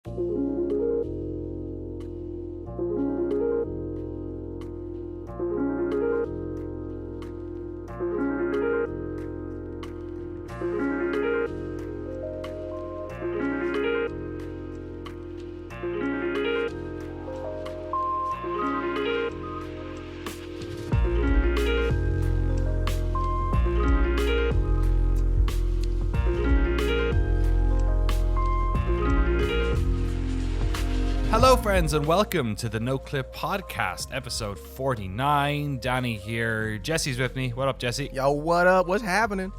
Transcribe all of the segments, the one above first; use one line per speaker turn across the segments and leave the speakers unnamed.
Hello, friends, and welcome to the Noclip podcast, episode 49. Danny here. Jesse's with me. What up, Jesse?
Yo, what up? What's happening?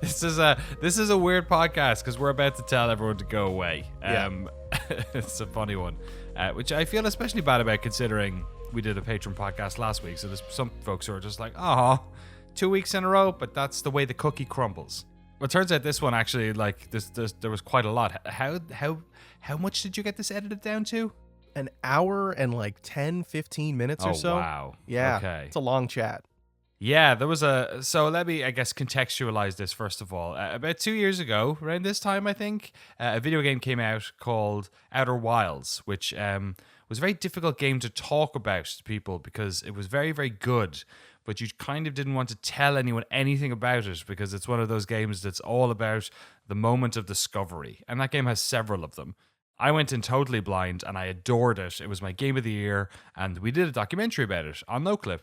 This is a weird podcast because we're about to tell everyone to go away. It's a funny one, which I feel especially bad about considering we did a Patreon podcast last week. So there's some folks who are just like, "Oh, 2 weeks in a row," but that's the way the cookie crumbles. Well, it turns out this one actually, like, there was quite a lot. How much did you get this edited down to?
An hour and like 10, 15 minutes or so.
Oh, wow.
Yeah,
okay.
It's a long chat.
Yeah, there was so let me, I guess, contextualize this first of all. About 2 years ago, around this time, I think, a video game came out called Outer Wilds, which was a very difficult game to talk about to people because it was very, very good, but you kind of didn't want to tell anyone anything about it because it's one of those games that's all about the moment of discovery, and that game has several of them. I went in totally blind and I adored it. It was my game of the year, and we did a documentary about it on Noclip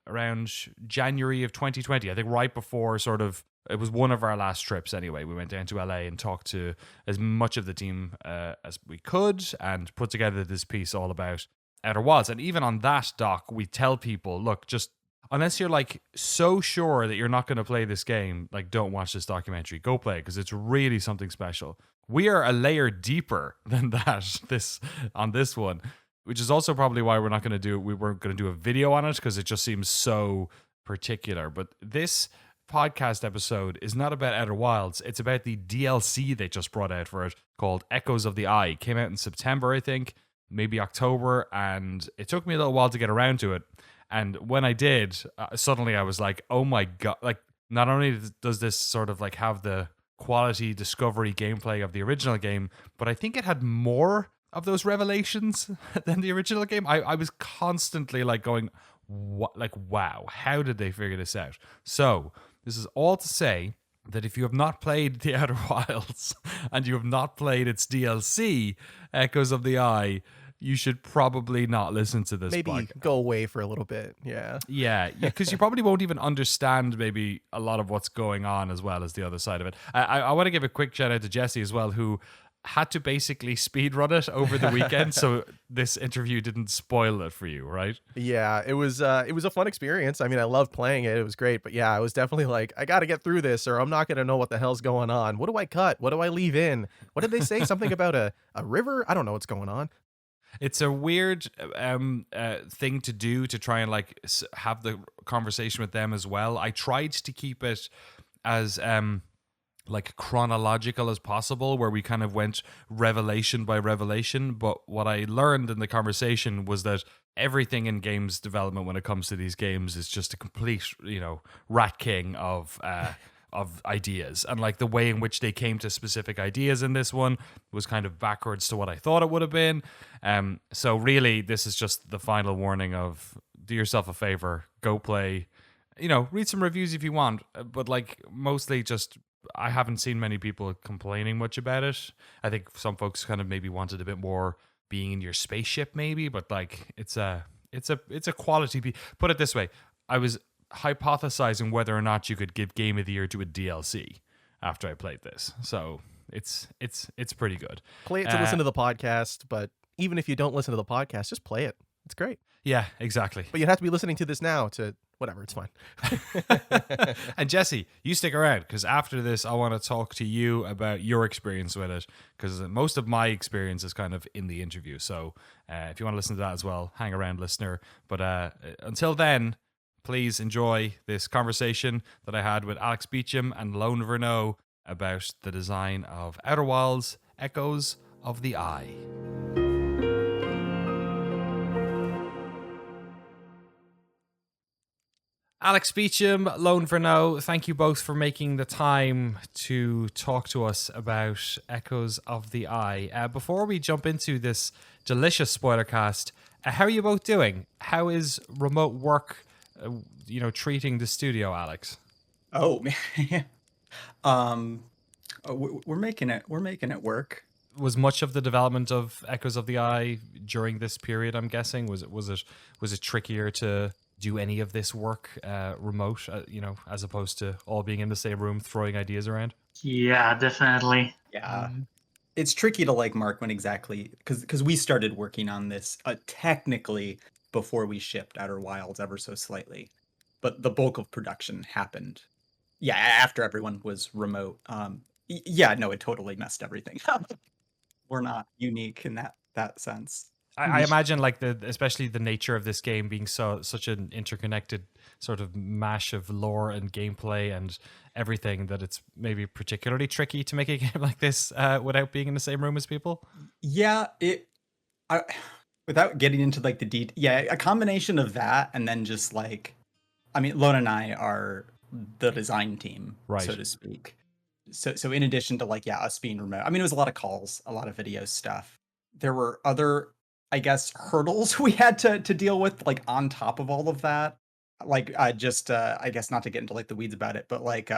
around January of 2020. I think right before it was one of our last trips anyway. We went down to LA and talked to as much of the team as we could and put together this piece all about Outer Wilds. And even on that doc, we tell people, look, just unless you're like so sure that you're not going to play this game, like don't watch this documentary. Go play it because it's really something special. We are a layer deeper than that on this one, which is also probably why we weren't going to do a video on it because it just seems so particular. But this podcast episode is not about Outer Wilds. It's about the DLC they just brought out for it called Echoes of the Eye. It came out in September, I think, maybe October, and it took me a little while to get around to it. And when I did, suddenly I was like, oh my God, like not only does this sort of like have the quality discovery gameplay of the original game, but I think it had more of those revelations than the original game. I was constantly like going, what, like, wow, how did they figure this out? So this is all to say that if you have not played The Outer Wilds and you have not played its DLC, Echoes of the Eye, you should probably not listen to this.
Maybe
podcast.
Go away for a little bit.
Yeah, because you probably won't even understand maybe a lot of what's going on as well as the other side of it. I want to give a quick shout out to Jesse as well, who had to basically speedrun it over the weekend, so this interview didn't spoil it for you, right?
Yeah, it was a fun experience. I mean, I loved playing it. It was great. But yeah, I was definitely like, I got to get through this or I'm not going to know what the hell's going on. What do I cut? What do I leave in? What did they say? Something about a river? I don't know what's going on.
It's a weird thing to do to try and like have the conversation with them as well. I tried to keep it as like chronological as possible, where we kind of went revelation by revelation. But what I learned in the conversation was that everything in games development when it comes to these games is just a complete, rat king of ideas, and like the way in which they came to specific ideas in this one was kind of backwards to what I thought it would have been. So really this is just the final warning of do yourself a favor, go play, read some reviews if you want, but like mostly just I haven't seen many people complaining much about it. I think some folks kind of maybe wanted a bit more being in your spaceship maybe, but like it's a quality put it this way, I was hypothesizing whether or not you could give Game of the Year to a DLC after I played this. So it's pretty good.
Play it to listen to the podcast, but even if you don't listen to the podcast, just play it. It's great.
Yeah, exactly.
But you'd have to be listening to this now to whatever, it's fine.
And Jesse, you stick around because after this, I want to talk to you about your experience with it because most of my experience is kind of in the interview. So if you want to listen to that as well, hang around, listener. But until then, please enjoy this conversation that I had with Alex Beachum and Lone Verneau about the design of Outer Wilds, Echoes of the Eye. Alex Beachum, Lone Verneau, thank you both for making the time to talk to us about Echoes of the Eye. Before we jump into this delicious spoiler cast, how are you both doing? How is remote work, treating the studio, Alex?
Oh man, um, we're making it. We're making it work.
Was much of the development of Echoes of the Eye during this period? I'm guessing was it trickier to do any of this work remote, as opposed to all being in the same room throwing ideas around?
Yeah, definitely.
Yeah, it's tricky to like mark when exactly because we started working on this technically before we shipped Outer Wilds ever so slightly, but the bulk of production happened. Yeah, after everyone was remote. Yeah, no, it totally messed everything up. We're not unique in that sense.
I imagine especially the nature of this game being such an interconnected sort of mash of lore and gameplay and everything that it's maybe particularly tricky to make a game like this without being in the same room as people.
Yeah, I, without getting into like a combination of that and then just like, I mean, Lone and I are the design team,
Right.
so to speak. So in addition to like, yeah, us being remote, I mean, it was a lot of calls, a lot of video stuff. There were other, I guess, hurdles we had to deal with, like on top of all of that. Like, I guess not to get into like the weeds about it, but like,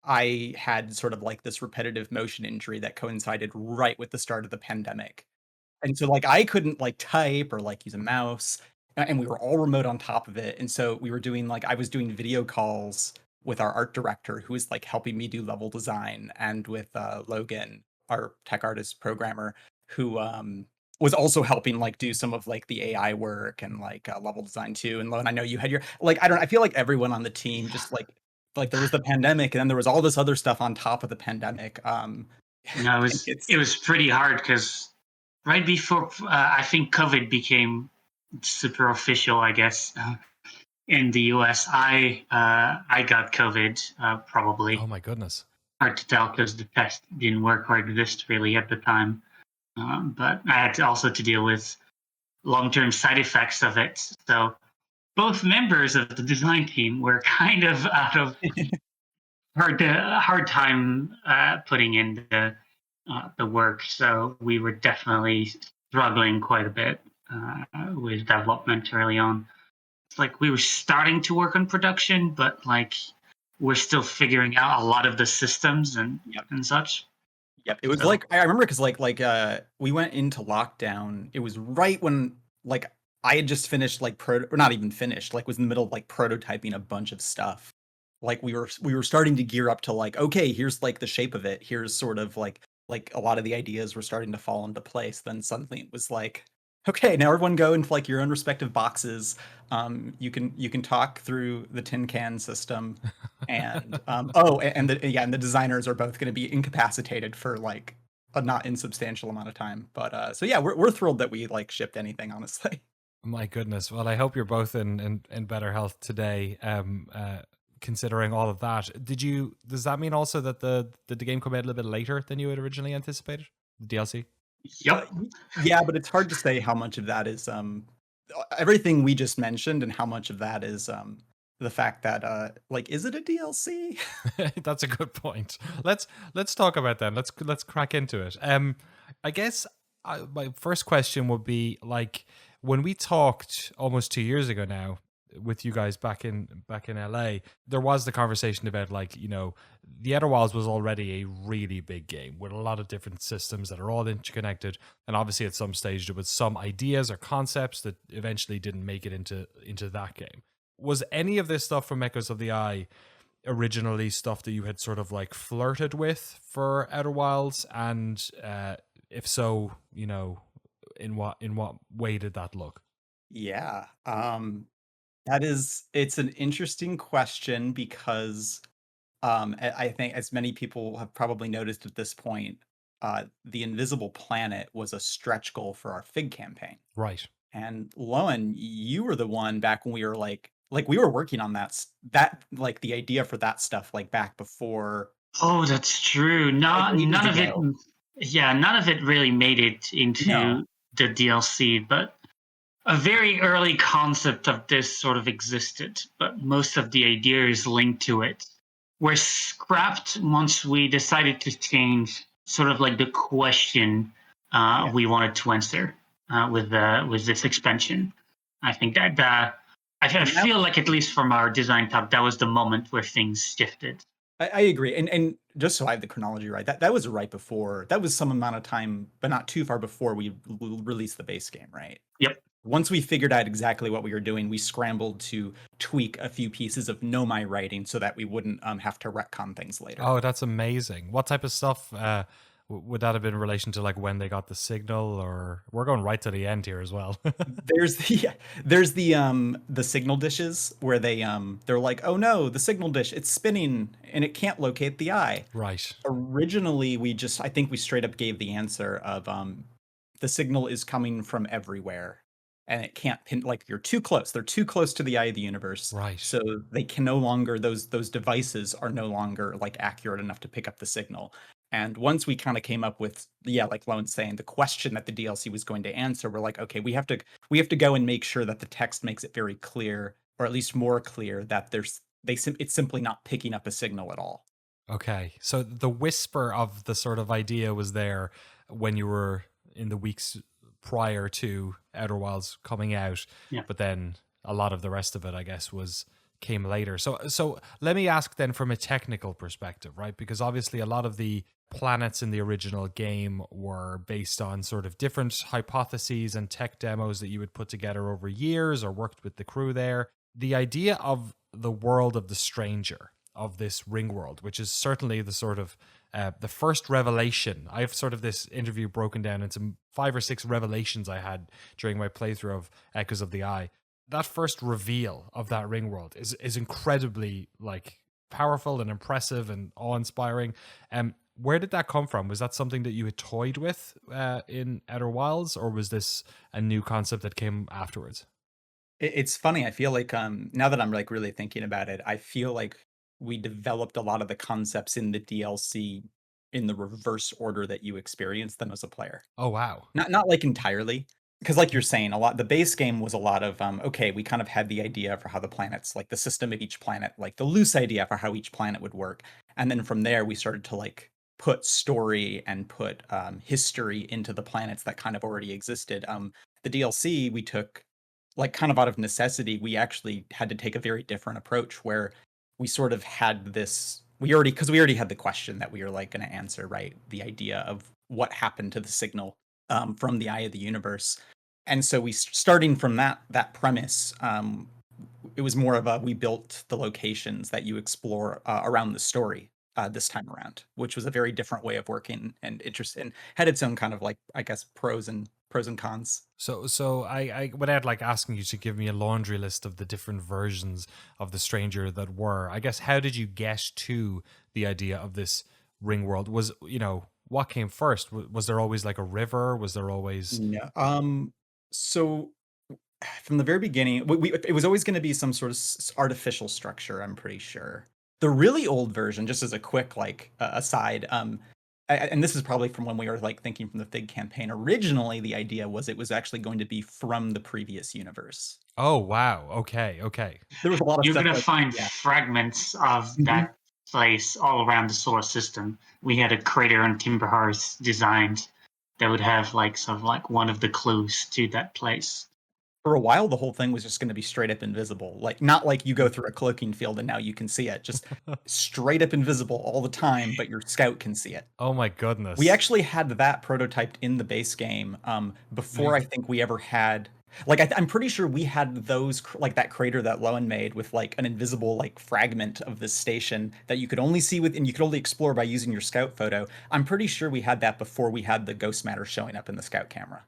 I had sort of like this repetitive motion injury that coincided right with the start of the pandemic. And so like I couldn't like type or like use a mouse and we were all remote on top of it. And so we were doing like I was doing video calls with our art director who was like helping me do level design and with Logan, our tech artist programmer who was also helping like do some of like the AI work and like level design too. And Logan, I know you had your like I feel like everyone on the team just like there was the pandemic and then there was all this other stuff on top of the pandemic.
It was pretty hard because right before I think COVID became super official, I guess, in the US, I got COVID probably.
Oh my goodness!
Hard to tell because the test didn't work or exist really at the time, but I had also to deal with long-term side effects of it. So both members of the design team were kind of out of hard time putting in the work. So we were definitely struggling quite a bit with development early on. It's like we were starting to work on production, but like we're still figuring out a lot of the systems and such.
Yep, it was like I remember because like we went into lockdown. It was right when like I had just finished like or not even finished, like was in the middle of like prototyping a bunch of stuff. Like we were starting to gear up to like, okay, here's like the shape of it. Here's sort of like a lot of the ideas were starting to fall into place. Then suddenly it was like, okay, now everyone go into like your own respective boxes. You can talk through the tin can system, and and the designers are both going to be incapacitated for like a not insubstantial amount of time. But so yeah, we're thrilled that we like shipped anything, honestly.
My goodness. Well, I hope you're both in better health today. Considering all of that, does that mean also that the game come out a little bit later than you had originally anticipated? The DLC?
Yep.
Yeah, but it's hard to say how much of that is everything we just mentioned and how much of that is the fact that like is it a DLC?
That's a good point. Let's talk about that. Let's crack into it. I guess my first question would be like when we talked almost 2 years ago now with you guys back in LA, there was the conversation about like, the Outer Wilds was already a really big game with a lot of different systems that are all interconnected, and obviously at some stage there was some ideas or concepts that eventually didn't make it into that game. Was any of this stuff from Echoes of the Eye originally stuff that you had sort of like flirted with for Outer Wilds, and if so, in what way did that look?
Yeah. It's an interesting question because I think as many people have probably noticed at this point, the Invisible Planet was a stretch goal for our Fig campaign.
Right.
And Loan, you were the one back when we were like we were working on that like the idea for that stuff like back before.
Oh, that's true. None of it. Yeah, none of it really made it into the DLC, but a very early concept of this sort of existed, but most of the ideas linked to it were scrapped once we decided to change sort of like the question we wanted to answer with this expansion. I think that I feel like, at least from our design talk, that was the moment where things shifted.
I agree, and just so I have the chronology right, that was right before. That was some amount of time, but not too far before we released the base game, right?
Yep.
Once we figured out exactly what we were doing, we scrambled to tweak a few pieces of Nomai writing so that we wouldn't have to retcon things later.
Oh, that's amazing. What type of stuff would that have been in relation to, like when they got the signal, or we're going right to the end here as well?
There's the signal dishes where they're like, oh no, the signal dish, it's spinning and it can't locate the eye.
Right.
Originally, I think we straight up gave the answer of the signal is coming from everywhere and it can't pin, like you're too close. They're too close to the eye of the universe.
Right.
So they can no longer, those devices are no longer like accurate enough to pick up the signal. And once we kind of came up with, like Lowen's saying, the question that the DLC was going to answer, we're like, okay, we have to go and make sure that the text makes it very clear, or at least more clear, that it's simply not picking up a signal at all.
Okay. So the whisper of the sort of idea was there when you were in the weeks prior to Outer Wilds coming out, but then a lot of the rest of it, I guess, came later. So let me ask then from a technical perspective, right? Because obviously a lot of the planets in the original game were based on sort of different hypotheses and tech demos that you would put together over years or worked with the crew there. The idea of the world of the stranger, of this ring world, which is certainly the sort of the first revelation. I have sort of this interview broken down into 5 or 6 revelations I had during my playthrough of Echoes of the Eye. That first reveal of that ring world is incredibly like powerful and impressive and awe-inspiring. Where did that come from? Was that something that you had toyed with in Outer Wilds, or was this a new concept that came afterwards?
It's funny. I feel like now that I'm like really thinking about it, I feel like we developed a lot of the concepts in the DLC in the reverse order that you experienced them as a player.
Oh, wow.
Not like entirely, because like you're saying, the base game was a lot of okay, we kind of had the idea for how the planets, like the system of each planet, like the loose idea for how each planet would work, and then from there we started to like put story and put history into the planets that kind of already existed. The DLC we took, like kind of out of necessity, we actually had to take a very different approach where we sort of had this, because we already had the question that we were like going to answer, right? The idea of what happened to the signal from the eye of the universe. And so starting from that premise, it was more of we built the locations that you explore around the story this time around, which was a very different way of working and interesting, had its own kind of like, I guess, pros and cons.
So I without like asking you to give me a laundry list of the different versions of the stranger that were, I guess, how did you get to the idea of this ring world? Was, what came first? Was there always like a river? Was there always
no? So from the very beginning, it was always going to be some sort of artificial structure, I'm pretty sure. The really old version, just as a quick like aside, and this is probably from when we were like thinking from the Fig campaign. Originally, the idea was it was actually going to be from the previous universe.
Oh wow! Okay.
There was a lot of
You're
stuff.
You're gonna
like,
find fragments of that place all around the solar system. We had a crater on Timberhorse designed that would have like sort of like one of the clues to that place.
For a while, the whole thing was just going to be straight up invisible. Like, not like you go through a cloaking field and now you can see it. Just straight up invisible all the time, but your scout can see it.
Oh my goodness.
We actually had that prototyped in the base game before I think we ever had... Like, I'm pretty sure we had those, like that crater that Lowen made with like an invisible like fragment of this station that you could only see with, and you could only explore by using your scout photo. I'm pretty sure we had that before we had the ghost matter showing up in the scout camera.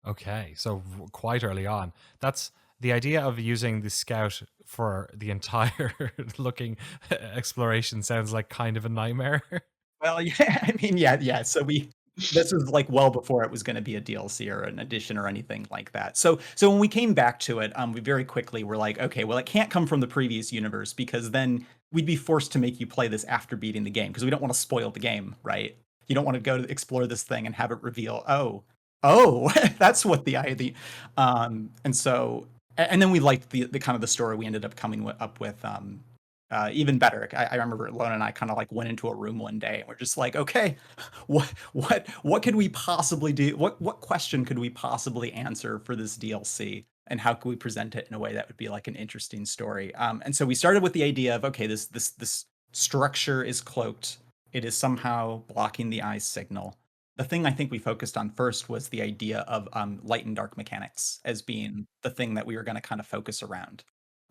Okay, so quite early on. That's the idea of using the scout for the entire looking exploration sounds like kind of a nightmare.
Well, yeah, I mean, yeah. So this was like well before it was going to be a DLC or an addition or anything like that. So when we came back to it, we very quickly were like, okay, well, it can't come from the previous universe because then we'd be forced to make you play this after beating the game because we don't want to spoil the game, right? You don't want to go to explore this thing and have it reveal, oh, oh, that's what the and so and then we liked the kind of the story we ended up coming up with even better. I remember Lone and I kind of like went into a room one day and we're just like, okay, what could we possibly do? What question could we possibly answer for this DLC? And how could we present it in a way that would be like an interesting story? And so we started with the idea of, okay, this structure is cloaked. It is somehow blocking the eye's signal. The thing I think we focused on first was the idea of light and dark mechanics as being the thing that we were going to kind of focus around.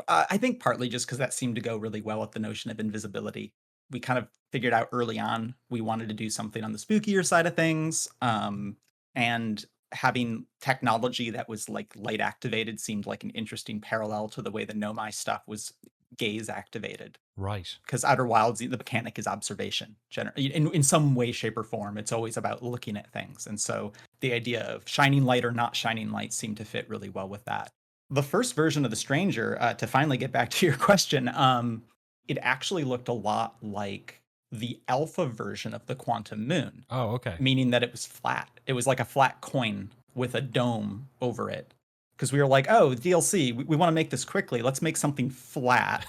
I think partly just because that seemed to go really well with the notion of invisibility. We kind of figured out early on we wanted to do something on the spookier side of things, and having technology that was like light activated seemed like an interesting parallel to the way the Nomai stuff was gaze activated.
Right.
Because Outer Wilds, the mechanic is observation. In some way, shape, or form, it's always about looking at things. And so the idea of shining light or not shining light seemed to fit really well with that. The first version of The Stranger, to finally get back to your question, it actually looked a lot like the alpha version of the Quantum Moon.
Oh, okay.
Meaning that it was flat. It was like a flat coin with a dome over it. Because we were like, oh, DLC, we want to make this quickly. Let's make something flat.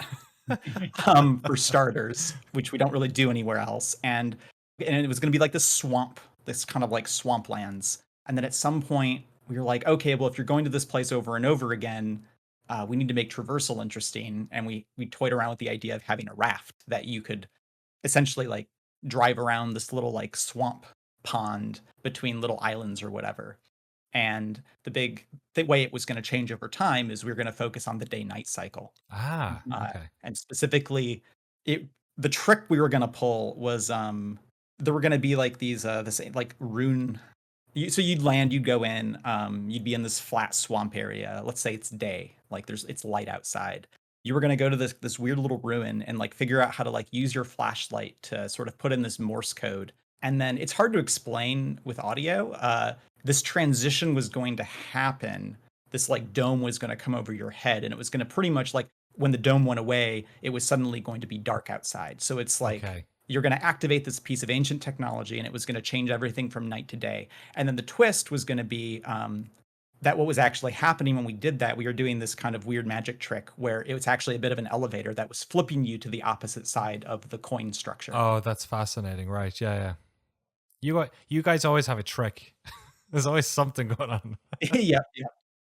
For starters, which we don't really do anywhere else. And it was going to be like this swamp, this kind of like swamplands. And then at some point, we were like, okay, well, if you're going to this place over and over again, we need to make traversal interesting. And we toyed around with the idea of having a raft that you could essentially like drive around this little like swamp pond between little islands or whatever. And the way it was going to change over time is we were going to focus on the day-night cycle.
Okay.
And specifically, the trick we were going to pull was there were going to be like these this like rune. So you'd land, you'd go in, you'd be in this flat swamp area. Let's say it's day, like it's light outside. You were going to go to this weird little ruin and like figure out how to like use your flashlight to sort of put in this Morse code. And then it's hard to explain with audio. This transition was going to happen. This like dome was going to come over your head, and it was going to pretty much like when the dome went away, it was suddenly going to be dark outside. So it's like you're going to activate this piece of ancient technology, and it was going to change everything from night to day. And then the twist was going to be that what was actually happening when we did that, we were doing this kind of weird magic trick where it was actually a bit of an elevator that was flipping you to the opposite side of the coin structure.
Oh, that's fascinating. Right. Yeah. You guys always have a trick. There's always something going on.
Yeah.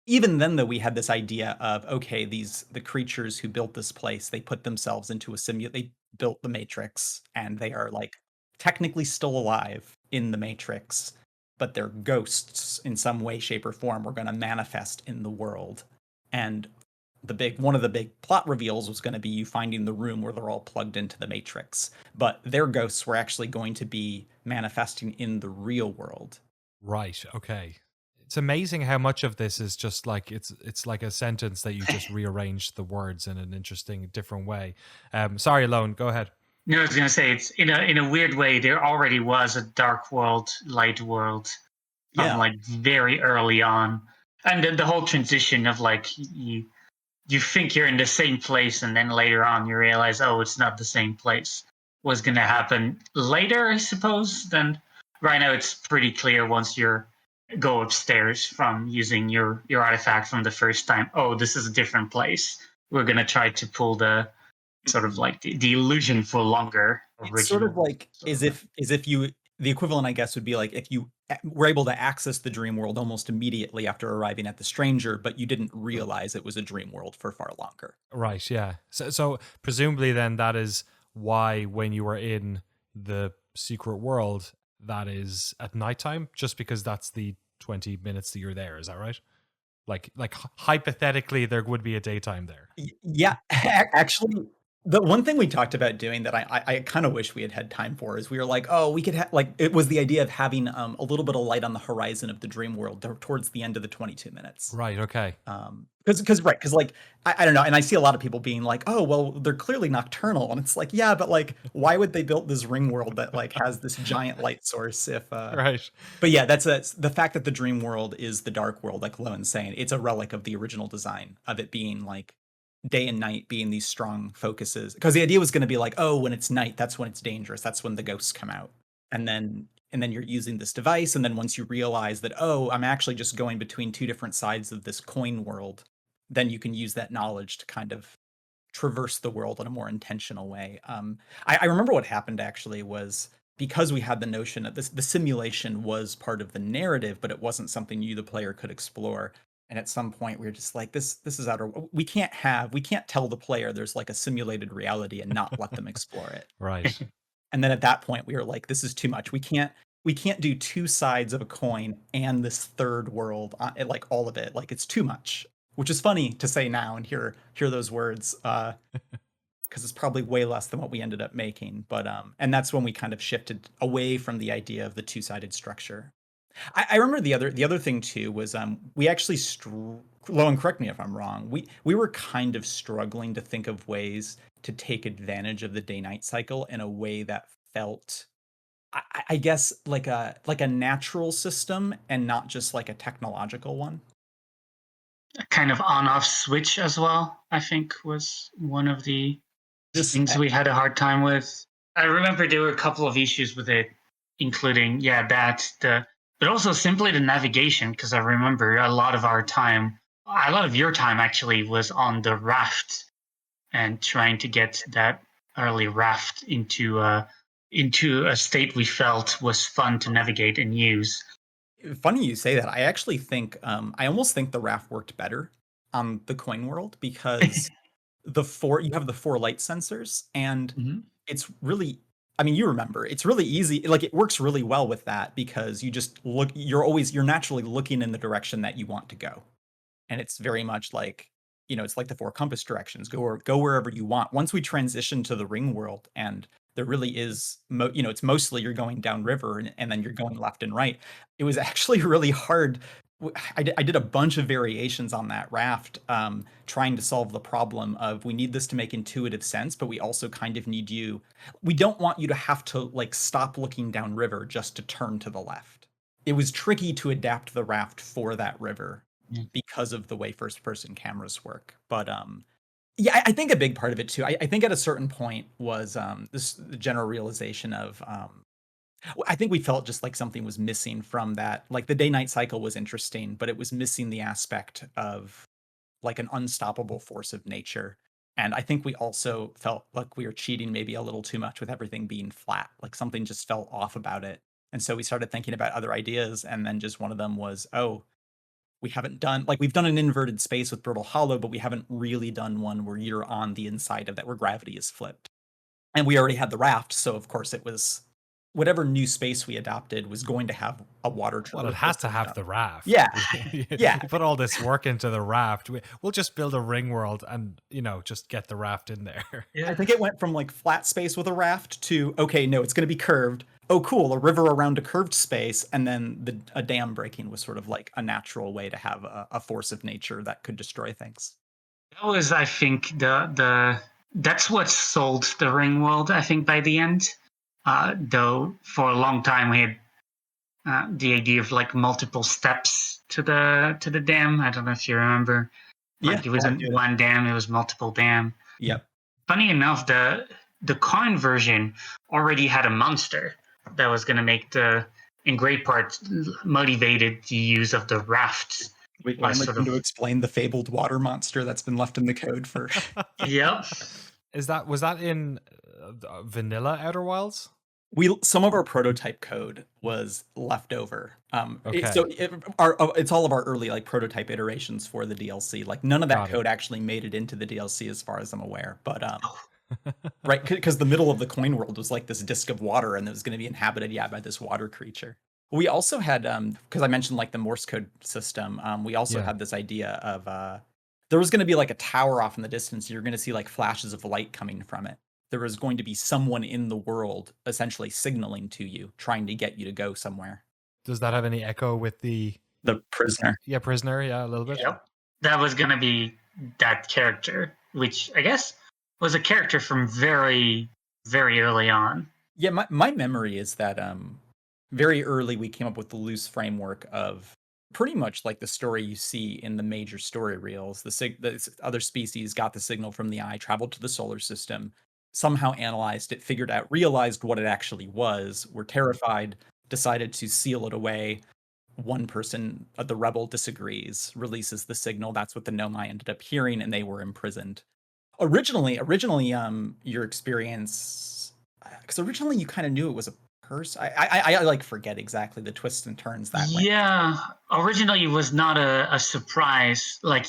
Even then, though, we had this idea of, okay, the creatures who built this place, they put themselves into a they built the Matrix, and they are like technically still alive in the Matrix, but they're ghosts in some way, shape, or form. We're going to manifest in the world. And one of the big plot reveals was going to be you finding the room where they're all plugged into the Matrix. But their ghosts were actually going to be manifesting in the real world.
Right. Okay. It's amazing how much of this is just like it's like a sentence that you just rearrange the words in an interesting, different way. Sorry, Lone, go ahead.
No, I was going to say it's in a weird way. There already was a dark world, light world, like very early on, and then the whole transition of like you think you're in the same place, and then later on you realize, oh, it's not the same place, was going to happen later, I suppose. Then right now it's pretty clear once you go upstairs from using your artifact from the first time. Oh, this is a different place. We're going to try to pull the sort of like the illusion for longer.
It's sort of like as if you, the equivalent, I guess, would be like if you were able to access the dream world almost immediately after arriving at the Stranger, but you didn't realize it was a dream world for far longer.
Right. Yeah. So presumably then that is why when you were in the secret world, that is at nighttime, just because that's the 20 minutes that you're there. Is that right? Like hypothetically, there would be a daytime there.
Yeah, actually, the one thing we talked about doing that I kind of wish we had time for is we were like, oh, we could it was the idea of having a little bit of light on the horizon of the dream world towards the end of the 22 minutes.
Right. Okay.
Because like I don't know, and I see a lot of people being like, oh, well, they're clearly nocturnal, and it's like, yeah, but like, why would they build this ring world that like has this giant light source if
right?
But yeah, that's the fact that the dream world is the dark world, like Lowen's saying, it's a relic of the original design of it being like day and night being these strong focuses, because the idea was going to be like, oh, when it's night, that's when it's dangerous, that's when the ghosts come out, and then and then you're using this device, and then once you realize that, oh, I'm actually just going between two different sides of this coin world, then you can use that knowledge to kind of traverse the world in a more intentional way. I remember what happened actually was, because we had the notion that the simulation was part of the narrative, but it wasn't something you, the player, could explore. And at some point, we were just like, this is outer. We can't tell the player there's like a simulated reality and not let them explore it.
Right.
And then at that point, we were like, this is too much. We can't do two sides of a coin and this third world, like all of it. Like, it's too much. Which is funny to say now and hear those words, because it's probably way less than what we ended up making. But and that's when we kind of shifted away from the idea of the two-sided structure. I remember the other thing too was we actually Lowen, correct me if I'm wrong. We were kind of struggling to think of ways to take advantage of the day-night cycle in a way that felt, I guess, like a natural system and not just like a technological one.
A kind of on-off switch as well, I think, was one of the things we had a hard time with. I remember there were a couple of issues with it, including but also simply the navigation, because I remember a lot of your time actually was on the raft and trying to get that early raft into a state we felt was fun to navigate and use.
Funny you say that. I actually think I almost think the raft worked better on the coin world, because you have the 4 light sensors, and it's really, I mean, you remember, it's really easy. Like, it works really well with that, because you just look, you're naturally looking in the direction that you want to go. And it's very much like, it's like the 4 compass directions, go wherever you want. Once we transition to the ring world, and there really is, it's mostly you're going downriver and then you're going left and right. It was actually really hard. I did a bunch of variations on that raft, trying to solve the problem of, we need this to make intuitive sense, but we also kind of need we don't want you to have to like stop looking downriver just to turn to the left. It was tricky to adapt the raft for that river because of the way first-person cameras work. But yeah, I think a big part of it too, I think at a certain point was the general realization of, I think we felt just like something was missing from that. Like, the day-night cycle was interesting, but it was missing the aspect of like an unstoppable force of nature. And I think we also felt like we were cheating maybe a little too much with everything being flat. Like, something just felt off about it. And so we started thinking about other ideas, and then just one of them was, we've done an inverted space with Brittle Hollow, but we haven't really done one where you're on the inside of that, where gravity is flipped. And we already had the raft, so of course it was, whatever new space we adopted was going to have a water turtle.
Well, it has to have the raft.
Yeah.
Yeah. You put all this work into the raft. We'll just build a ring world and, just get the raft in there.
Yeah. I think it went from like flat space with a raft to, okay, no, it's going to be curved. Oh, cool, a river around a curved space. And then a dam breaking was sort of like a natural way to have a force of nature that could destroy things.
That was, I think, that's what sold the ring world, I think, by the end. Though for a long time we had the idea of like multiple steps to the dam. I don't know if you remember. Like, it wasn't one dam; it was multiple dam.
Yep.
Funny enough, the coin version already had a monster that was going to make in great part, motivated the use of the rafts.
We finally going to explain the fabled water monster that's been left in the code for.
Yep.
Was that in vanilla Outer Wilds?
Some of our prototype code was left over.
Okay.
It's all of our early like prototype iterations for the DLC. Like, none of that code actually made it into the DLC, as far as I'm aware. But right, because the middle of the coin world was like this disk of water, and it was going to be inhabited by this water creature. We also had, because I mentioned like the Morse code system, we also had this idea of there was going to be like a tower off in the distance. You're going to see like flashes of light coming from it. There was going to be someone in the world essentially signaling to you, trying to get you to go somewhere.
Does that have any echo with the
prisoner?
Yeah, prisoner. Yeah, a little bit.
Yep. That was going to be that character, which I guess was a character from very, very early on.
Yeah, my memory is that very early we came up with the loose framework of pretty much like the story you see in the major story reels. The other species got the signal from the eye, traveled to the solar system, somehow analyzed it, figured out, realized what it actually was, were terrified, decided to seal it away. One person, the rebel, disagrees, releases the signal. That's what the Nomai ended up hearing, and they were imprisoned. Originally, your experience, because originally you kind of knew it was a person. I like forget exactly the twists and turns that went.
Yeah, originally it was not a surprise. Like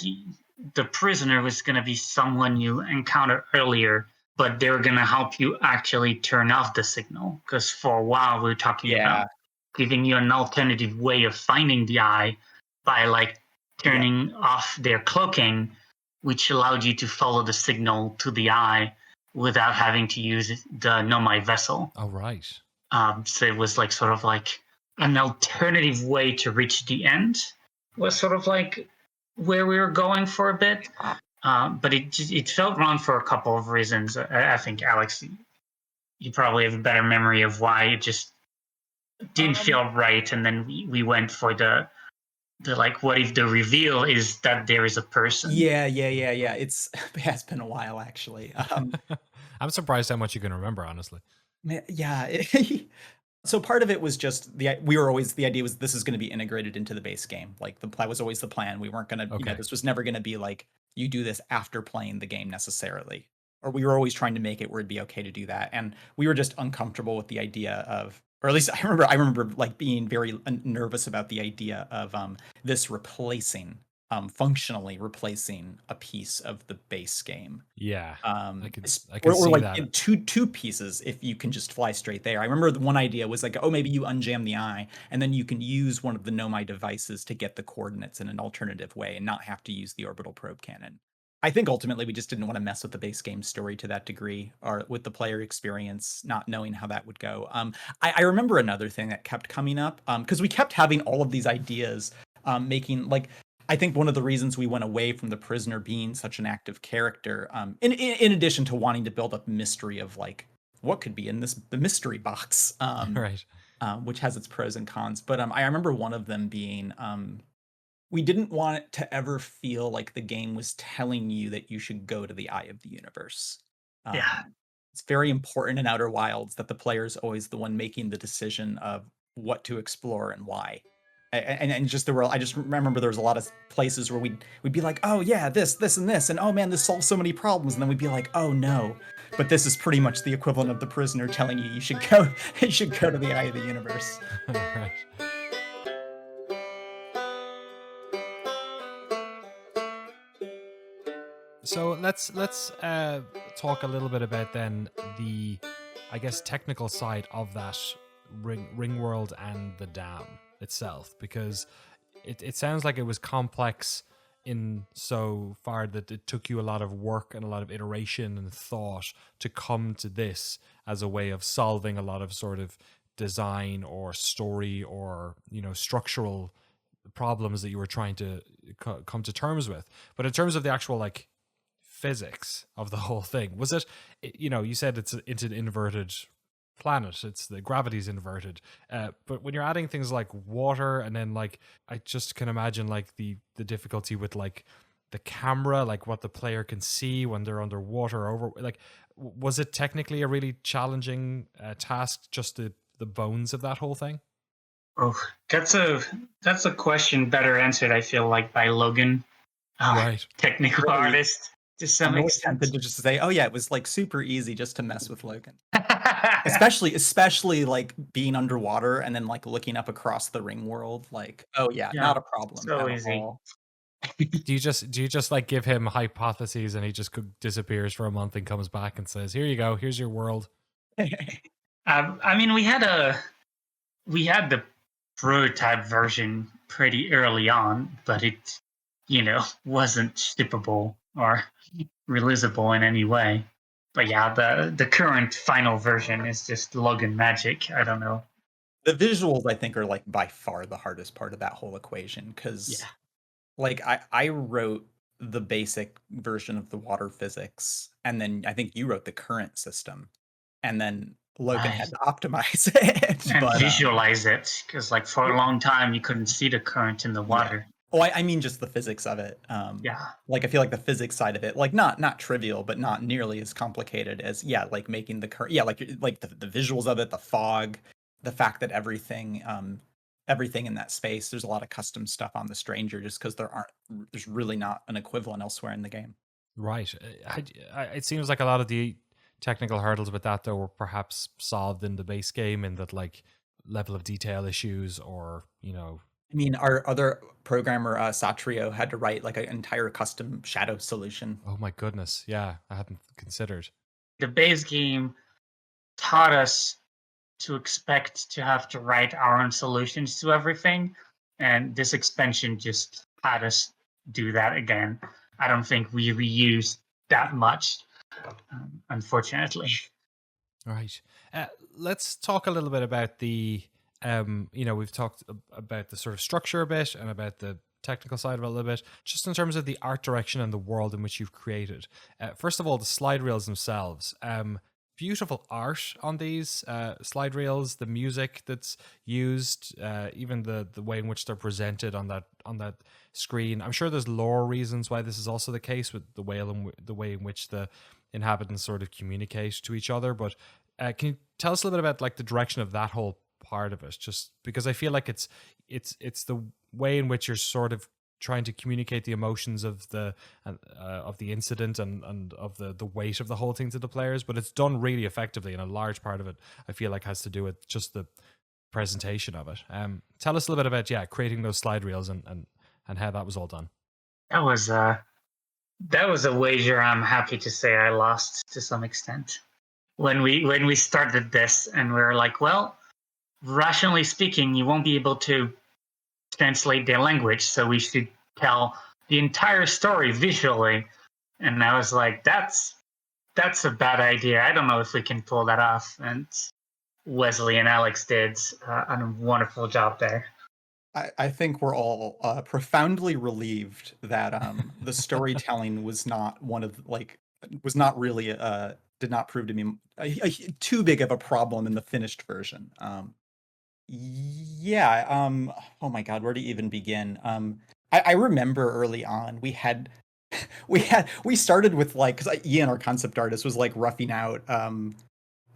the prisoner was going to be someone you encountered earlier, but they were going to help you actually turn off the signal. Because for a while we were talking about giving you an alternative way of finding the eye by like turning off their cloaking, which allowed you to follow the signal to the eye without having to use the Nomai vessel.
Oh, right.
So it was like sort of like an alternative way to reach the end was sort of like where we were going for a bit. But it felt wrong for a couple of reasons. I think, Alex, you probably have a better memory of why it just didn't feel right. And then we went for the like, what if the reveal is that there is a person?
Yeah. It has been a while, actually.
I'm surprised how much you can remember, honestly.
Yeah. So part of it was just the idea was this is going to be integrated into the base game. Like that was always the plan. We weren't going to, this was never going to be like you do this after playing the game necessarily. Or we were always trying to make it where it'd be okay to do that. And we were just uncomfortable with the idea of, or at least I remember like being very nervous about the idea of this functionally replacing a piece of the base game.
Yeah, I can
or
see
like
that.
In two pieces if you can just fly straight there. I remember the one idea was like, oh, maybe you unjam the eye and then you can use one of the Nomai devices to get the coordinates in an alternative way and not have to use the orbital probe cannon. I think ultimately we just didn't want to mess with the base game story to that degree, or with the player experience, not knowing how that would go. I remember another thing that kept coming up, because we kept having all of these ideas, making like, I think one of the reasons we went away from the prisoner being such an active character, in addition to wanting to build up mystery of like what could be in the mystery box,
Right.
Which has its pros and cons. But I remember one of them being, we didn't want it to ever feel like the game was telling you that you should go to the eye of the universe.
Yeah.
It's very important in Outer Wilds that the player is always the one making the decision of what to explore and why. And just I just remember there was a lot of places where we'd be like, oh yeah, this and this, and oh man, this solves so many problems, and then we'd be like, oh no, but this is pretty much the equivalent of the prisoner telling you should go to the eye of the universe.
Right. So let's talk a little bit about then the, I guess, technical side of that ring world and the dam itself, because it sounds like it was complex in so far that it took you a lot of work and a lot of iteration and thought to come to this as a way of solving a lot of sort of design or story or, you know, structural problems that you were trying to come to terms with. But in terms of the actual like physics of the whole thing, was it, you know, you said it's an inverted planet, it's the gravity's inverted, but when you're adding things like water, and then like I just can imagine like the difficulty with like the camera, like what the player can see when they're underwater, over like, was it technically a really challenging task, just the bones of that whole thing?
Oh, that's a question better answered, I feel like, by Logan,
Right,
technical
Really?
artist to some
I'm always
extent.
tempted to just say, oh yeah, it was like super easy just to mess with Logan. Especially like being underwater and then like looking up across the ring world, like, oh yeah,
Yeah,
not a problem
so
at
easy.
all.
do you just like give him hypotheses and he just disappears for a month and comes back and says, here you go, here's your world?
I mean, we had the prototype version pretty early on, but it, you know, wasn't shippable or releasable in any way. But yeah, the current final version is just Logan magic. I don't know.
The visuals, I think, are like by far the hardest part of that whole equation, because like I wrote the basic version of the water physics, and then I think you wrote the current system, and then Logan had to optimize it
and
but
visualize it, because like for a long time you couldn't see the current in the water.
Oh, I mean just the physics of it. Like I feel like the physics side of it, like not trivial, but not nearly as complicated as like making the current. Yeah, like the visuals of it, the fog, the fact that everything in that space, there's a lot of custom stuff on the Stranger, just because there's really not an equivalent elsewhere in the game.
Right. It seems like a lot of the technical hurdles with that, though, were perhaps solved in the base game, in that like level of detail issues, or
I mean, our other programmer, Satrio, had to write like an entire custom shadow solution.
Oh my goodness, yeah, I hadn't considered.
The base game taught us to expect to have to write our own solutions to everything, and this expansion just had us do that again. I don't think we reused that much, unfortunately.
Right. Let's talk a little bit about the we've talked about the sort of structure a bit, and about the technical side of it a little bit, just in terms of the art direction and the world in which you've created. First of all, the slide reels themselves. Beautiful art on these slide reels, the music that's used, even the way in which they're presented on that screen. I'm sure there's lore reasons why this is also the case, with the way in which the inhabitants sort of communicate to each other. But can you tell us a little bit about like the direction of that whole part of it? Just because I feel like it's the way in which you're sort of trying to communicate the emotions of the incident, and of the weight of the whole thing to the players, but it's done really effectively, and a large part of it I feel like has to do with just the presentation of it. Tell us a little bit about creating those slide reels, and how that was all done.
That was a wager I'm happy to say I lost to some extent. When we started this, and we were like, well, rationally speaking, you won't be able to translate their language, so we should tell the entire story visually. And I was like, that's a bad idea. I don't know if we can pull that off. And Wesley and Alex did a wonderful job there.
I think we're all profoundly relieved that the storytelling was not really did not prove to be too big of a problem in the finished version. Yeah. Oh my God, where to even begin? I remember early on we started with like, because Ian, our concept artist, was like roughing out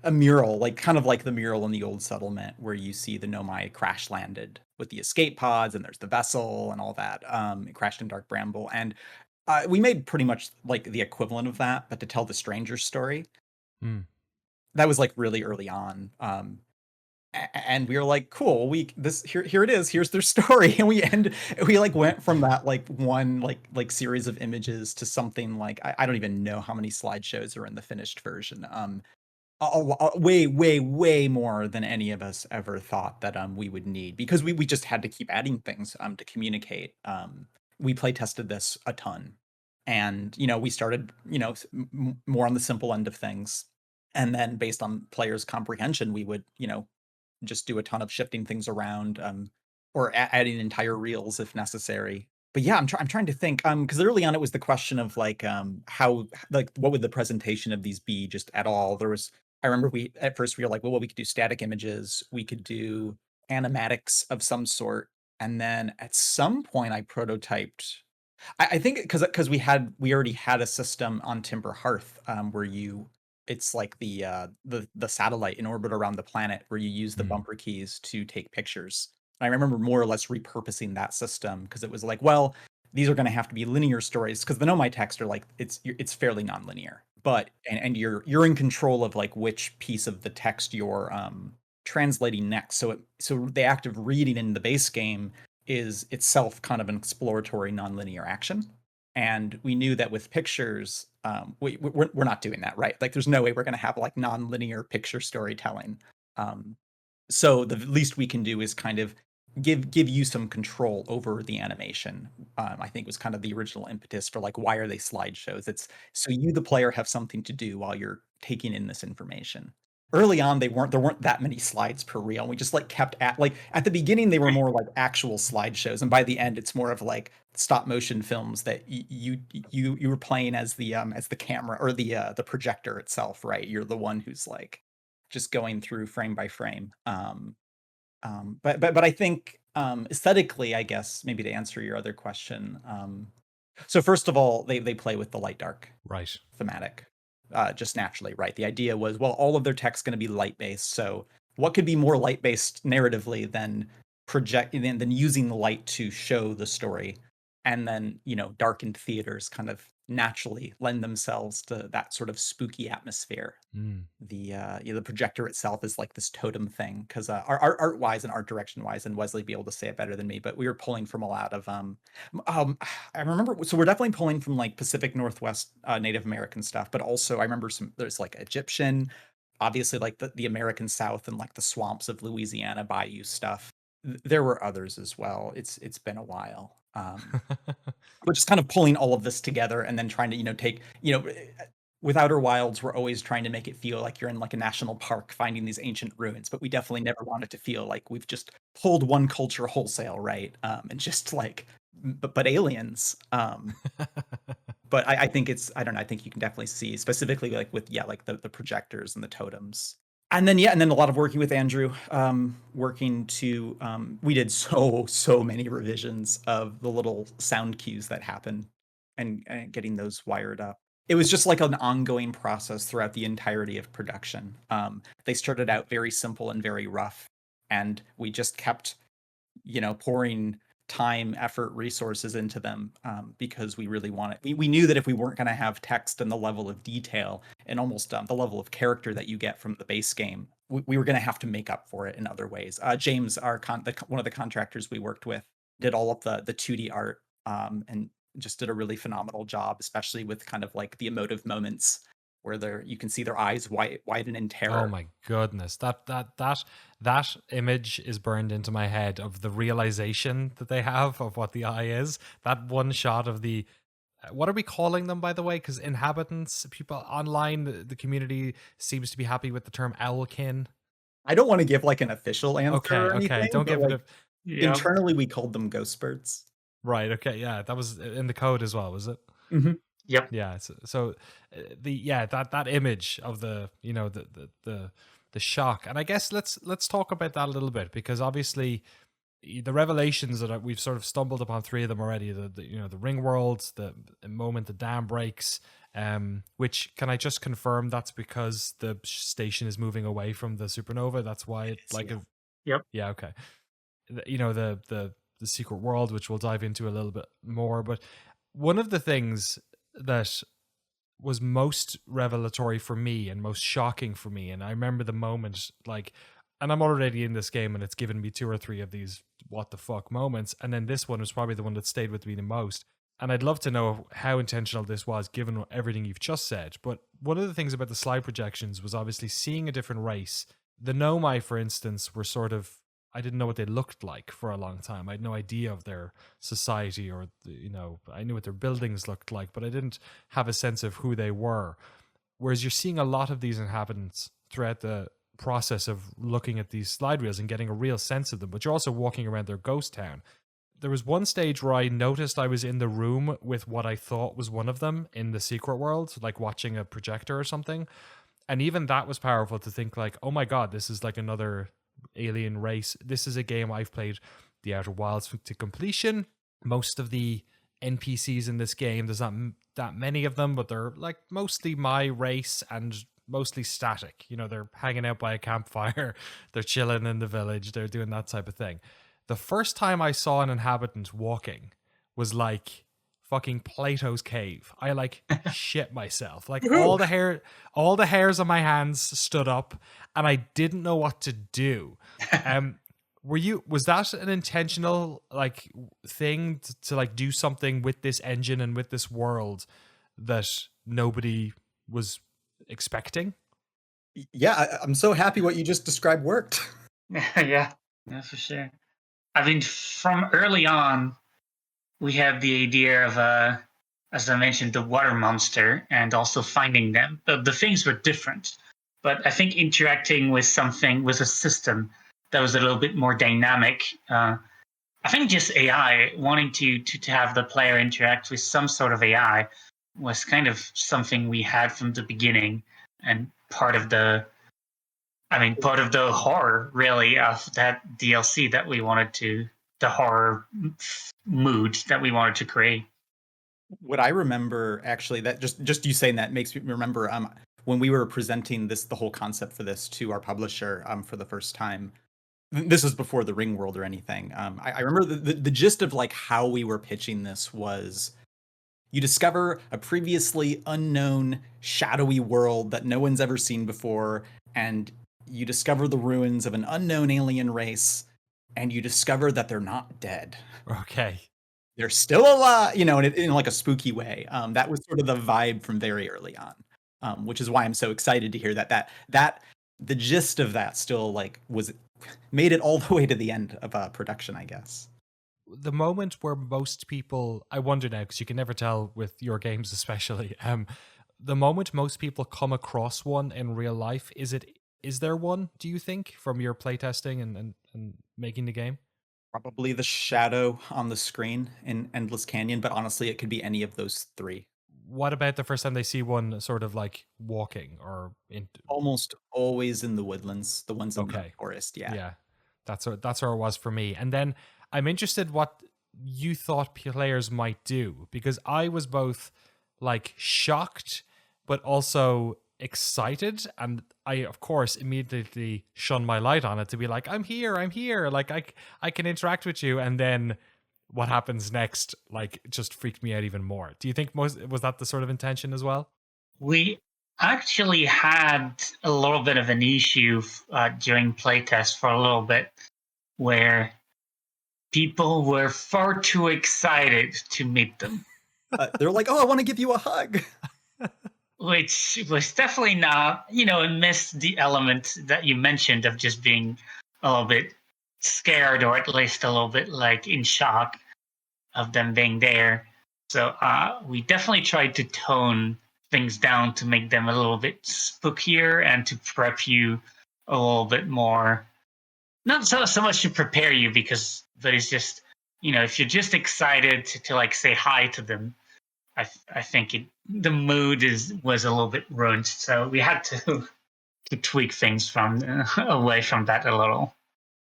a mural, like kind of like the mural in the old settlement where you see the Nomai crash landed with the escape pods, and there's the vessel and all that. It crashed in Dark Bramble, and we made pretty much like the equivalent of that, but to tell the Stranger's story. That was like really early on. And we were like, cool, here it is, here's their story. And we like went from that like one like series of images to something like, I don't even know how many slideshows are in the finished version. Way more than any of us ever thought that we would need, because we just had to keep adding things to communicate. We play tested this a ton, and we started more on the simple end of things, and then based on players' comprehension, we would just do a ton of shifting things around, or adding entire reels if necessary. But yeah, I'm trying to think, because early on it was the question of like how, like, what would the presentation of these be, just at all. I remember at first we were like, well, we could do static images, we could do animatics of some sort, and then at some point I prototyped. I think because we already had a system on Timber Hearth, where it's like the satellite in orbit around the planet, where you use the bumper keys to take pictures. And I remember more or less repurposing that system, because it was like, well, these are going to have to be linear stories, because the Nomai text are like, it's fairly nonlinear, but and you're in control of like which piece of the text you're translating next. So the act of reading in the base game is itself kind of an exploratory nonlinear action. And we knew that with pictures, we're not doing that, right? Like, there's no way we're going to have like non-linear picture storytelling. So the least we can do is kind of give you some control over the animation. I think was kind of the original impetus for like, why are they slideshows? It's so you, the player, have something to do while you're taking in this information. Early on, there weren't that many slides per reel. We just like kept at the beginning, they were more like actual slideshows, and by the end, it's more of like stop motion films that you were playing as the camera, or the projector itself, right? You're the one who's like just going through frame by frame. But I think aesthetically, I guess, maybe to answer your other question. So first of all, they play with the light dark thematic. Just naturally, right? The idea was, well, all of their tech's going to be light based, so what could be more light-based narratively than than using the light to show the story, and then darkened theaters kind of naturally lend themselves to that sort of spooky atmosphere.
Mm.
The projector itself is like this totem thing, because art wise and art direction wise, and Wesley be able to say it better than me, but we were pulling from a lot of I remember, so we're definitely pulling from like Pacific Northwest Native American stuff, but also I remember there's like Egyptian, obviously like the American South and like the swamps of Louisiana bayou stuff. There were others as well. It's been a while. But just kind of pulling all of this together and then trying to take with Outer Wilds, we're always trying to make it feel like you're in like a national park finding these ancient ruins, but we definitely never want it to feel like we've just pulled one culture wholesale, right? And just like, but aliens. But I think I don't know, I think you can definitely see specifically like with like the projectors and the totems. And then a lot of working with Andrew, working to we did so many revisions of the little sound cues that happen, and getting those wired up. It was just like an ongoing process throughout the entirety of production. They started out very simple and very rough, and we just kept pouring time, effort, resources into them, because we really wanted. We knew that if we weren't going to have text and the level of detail and almost the level of character that you get from the base game, we were going to have to make up for it in other ways. James, one of the contractors we worked with, did all of the 2D art, and just did a really phenomenal job, especially with kind of like the emotive moments where you can see their eyes widen in terror.
Oh my goodness, that image is burned into my head of the realization that they have of what the eye is. That one shot of the, what are we calling them, by the way? Because inhabitants, people online, the community seems to be happy with the term owlkin.
I don't want to give like an official answer.
Okay, don't give it
internally we called them ghost birds.
Right. Okay. Yeah, that was in the code as well, was it?
Mm-hmm.
Yep.
Yeah. So that image of the the shock, and I guess let's talk about that a little bit, because obviously the revelations that we've sort of stumbled upon, three of them already. The ring worlds, the moment the dam breaks, which, can I just confirm that's because the station is moving away from the supernova? That's why it's like
Yep.
Yeah. Okay. The secret world, which we'll dive into a little bit more. But one of the things that was most revelatory for me and most shocking for me, and I remember the moment, like, and I'm already in this game and it's given me 2 or 3 of these what the fuck moments, and then this one was probably the one that stayed with me the most. And I'd love to know how intentional this was, given everything you've just said. But one of the things about the slide projections was obviously seeing a different race. The Nomai, for instance, were sort of, I didn't know what they looked like for a long time. I had no idea of their society, or I knew what their buildings looked like, but I didn't have a sense of who they were. Whereas you're seeing a lot of these inhabitants throughout the process of looking at these slide reels and getting a real sense of them, but you're also walking around their ghost town. There was one stage where I noticed I was in the room with what I thought was one of them in the secret world, like watching a projector or something. And even that was powerful to think like, oh my God, this is like another alien race. This is a game I've played the Outer Wilds to completion. Most of the NPCs in this game, there's not that many of them, but they're like mostly my race and mostly static. They're hanging out by a campfire, they're chilling in the village, they're doing that type of thing. The first time I saw an inhabitant walking was like fucking Plato's cave. I like shit myself. Like all the hairs on my hands stood up, and I didn't know what to do. Was that an intentional like thing to like do something with this engine and with this world that nobody was expecting?
Yeah, I'm so happy what you just described worked.
Yeah, for sure. I think from early on, we have the idea of, as I mentioned, the water monster, and also finding them. The things were different, but I think interacting with a system that was a little bit more dynamic. I think just AI, wanting to have the player interact with some sort of AI, was kind of something we had from the beginning, and part of the horror, really, of that DLC that we wanted to, the horror mood that we wanted to create.
What I remember, actually, that just you saying that makes me remember, when we were presenting the whole concept for this to our publisher for the first time. This was before the Ring World or anything. I remember the gist of like how we were pitching this was you discover a previously unknown shadowy world that no one's ever seen before, and you discover the ruins of an unknown alien race, and you discover that they're not dead.
Okay.
They're still alive, in like a spooky way. That was sort of the vibe from very early on, which is why I'm so excited to hear that the gist of that still like was made it all the way to the end of production, I guess.
The moment where most people, I wonder now, because you can never tell with your games especially, the moment most people come across one in real life, is there one, do you think, from your playtesting and making the game?
Probably the shadow on the screen in Endless Canyon, but honestly, it could be any of those three.
What about the first time they see one sort of like walking or in?
Almost always in the woodlands, the ones in the
Okay.
forest. Yeah.
Yeah, that's where it was for me. And then I'm interested what you thought players might do, because I was both like shocked but also excited, and I of course immediately shone my light on it to be like, I'm here, like I can interact with you. And then what happens next like just freaked me out even more. Do you think was that the sort of intention as well?
We actually had a little bit of an issue during playtest for a little bit where people were far too excited to meet them,
They're like, "Oh, I want to give you a hug."
which was definitely not, it missed the element that you mentioned of just being a little bit scared, or at least a little bit like in shock of them being there. So we definitely tried to tone things down to make them a little bit spookier and to prep you a little bit more. Not so much to prepare you, but it's just, if you're just excited to like say hi to them, I think the mood was a little bit ruined. So we had to to tweak things from away from that a little.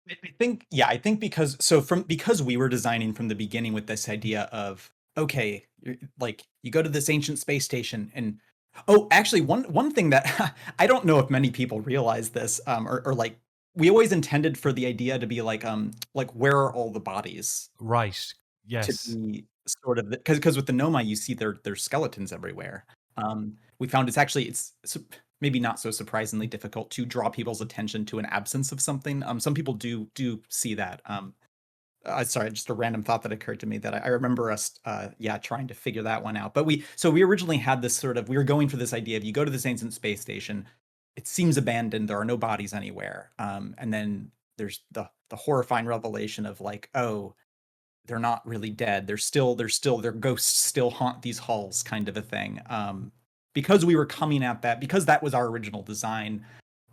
I think because we were designing from the beginning with this idea of, okay, like you go to this ancient space station, and actually one thing that I don't know if many people realize this, or like we always intended for the idea to be like where are all the bodies,
Right.
to
Yes.
be sort of, because with the Nomai you see there's skeletons everywhere. We found it's maybe not so surprisingly difficult to draw people's attention to an absence of something. Some people do see that. Sorry, just a random thought that occurred to me that I remember us, trying to figure that one out. But we originally had this we were going for this idea of you go to this ancient space station, it seems abandoned, there are no bodies anywhere, and then there's the horrifying revelation of like, oh, they're not really dead. Their ghosts still haunt these halls, kind of a thing. Because we were coming at that, because that was our original design,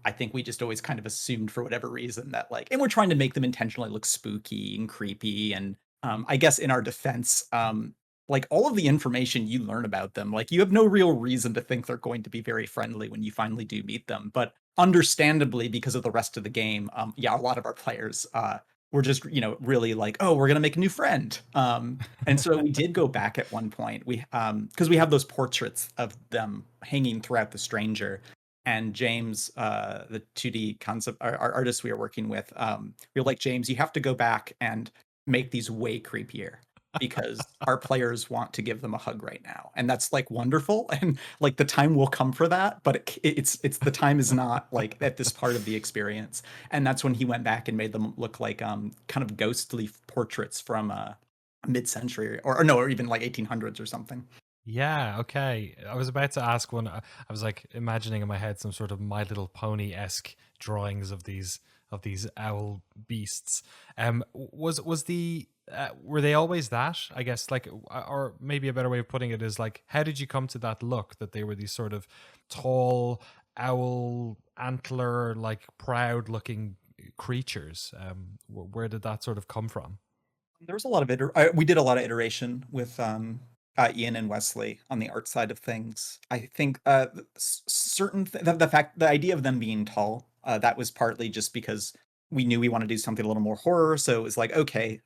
I think we just always kind of assumed for whatever reason that like, and we're trying to make them intentionally look spooky and creepy. And I guess in our defense, like all of the information you learn about them, like you have no real reason to think they're going to be very friendly when you finally do meet them. But understandably, because of the rest of the game, a lot of our players were just, really like, oh, we're gonna make a new friend. And so we did go back at one point. We because we have those portraits of them hanging throughout the stranger. And James, the 2D concept, our artist we are working with, we were like, James, you have to go back and make these way creepier, because our players want to give them a hug right now, and that's like wonderful, and like the time will come for that, but it's the time is not like at this part of the experience. And that's when he went back and made them look like kind of ghostly portraits from mid-century, or no, or even like 1800s or something.
Yeah, okay. I was about to ask one. I was like imagining in my head some sort of My Little Pony-esque drawings of these owl beasts. Was the were they always that? I guess like, or maybe a better way of putting it is like, how did you come to that look that they were these sort of tall owl antler, like proud looking creatures? Where did that sort of come from?
There was a lot of we did a lot of iteration with Ian and Wesley on the art side of things. I think the idea of them being tall, that was partly just because we knew we want to do something a little more horror. So it was like, okay,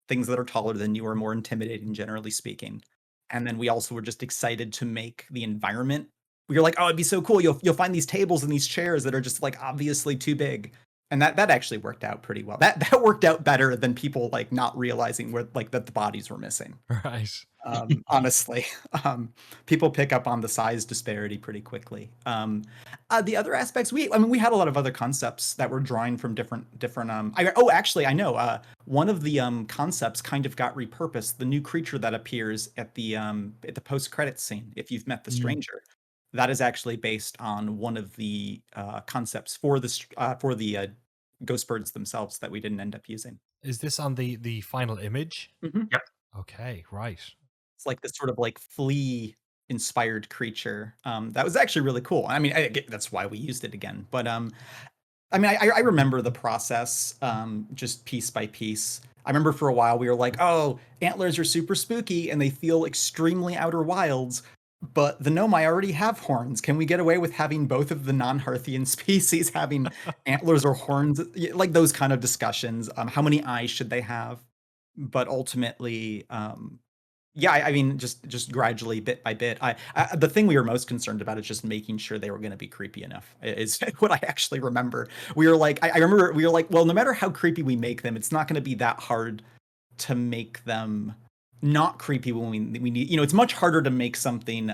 things that are taller than you are more intimidating, generally speaking. And then we also were just excited to make the environment you're like, oh, it'd be so cool. You'll find these tables and these chairs that are just like obviously too big. And that actually worked out pretty well. That worked out better than people like not realizing where like that the bodies were missing.
Right.
Honestly, people pick up on the size disparity pretty quickly. The other aspects, we had a lot of other concepts that were drawing from different. Actually, I know one of the concepts kind of got repurposed. The new creature that appears at the post-credits scene, if you've met the stranger, that is actually based on one of the concepts for the ghost birds themselves that we didn't end up using.
Is this on the final image?
Mm-hmm.
Yep.
Okay, right.
It's like this sort of like flea inspired creature. That was actually really cool. I mean, that's why we used it again. But I remember the process just piece by piece. I remember for a while we were like, oh, antlers are super spooky and they feel extremely Outer Wilds. But the Nomai already have horns. Can we get away with having both of the non-Hearthian species having antlers or horns? Like those kind of discussions. How many eyes should they have? But ultimately, I mean, just gradually, bit by bit. The thing we were most concerned about is just making sure they were going to be creepy enough. Is what I actually remember. We were like, I remember we were like, well, no matter how creepy we make them, it's not going to be that hard to make them not creepy when we need. You know, it's much harder to make something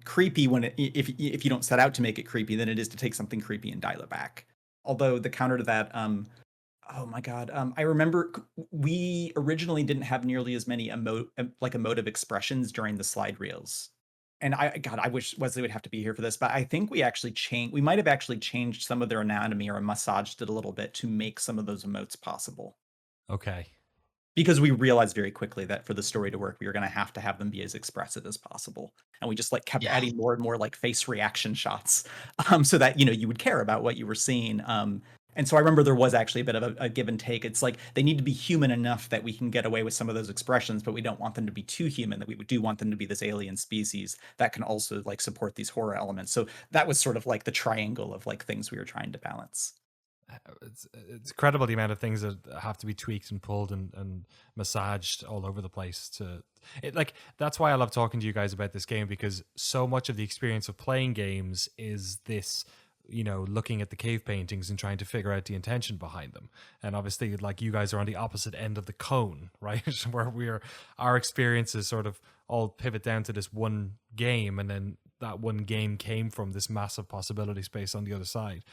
creepy when if you don't set out to make it creepy than it is to take something creepy and dial it back. Although the counter to that, oh my God, I remember we originally didn't have nearly as many emotive expressions during the slide reels. And I wish Wesley would have to be here for this, but I think we might have actually changed some of their anatomy or massaged it a little bit to make some of those emotes possible.
Okay.
Because we realized very quickly that for the story to work, we were going to have them be as expressive as possible. And we just like kept adding more and more like face reaction shots so that, you know, you would care about what you were seeing. And so I remember there was actually a bit of a give and take. It's like they need to be human enough that we can get away with some of those expressions, but we don't want them to be too human, that we do want them to be this alien species that can also like support these horror elements. So that was sort of like the triangle of like things we were trying to balance.
It's incredible the amount of things that have to be tweaked and pulled and massaged all over the place that's why I love talking to you guys about this game, because so much of the experience of playing games is this, you know, looking at the cave paintings and trying to figure out the intention behind them. And obviously, like, you guys are on the opposite end of the cone, right? Where our experiences sort of all pivot down to this one game, and then that one game came from this massive possibility space on the other side.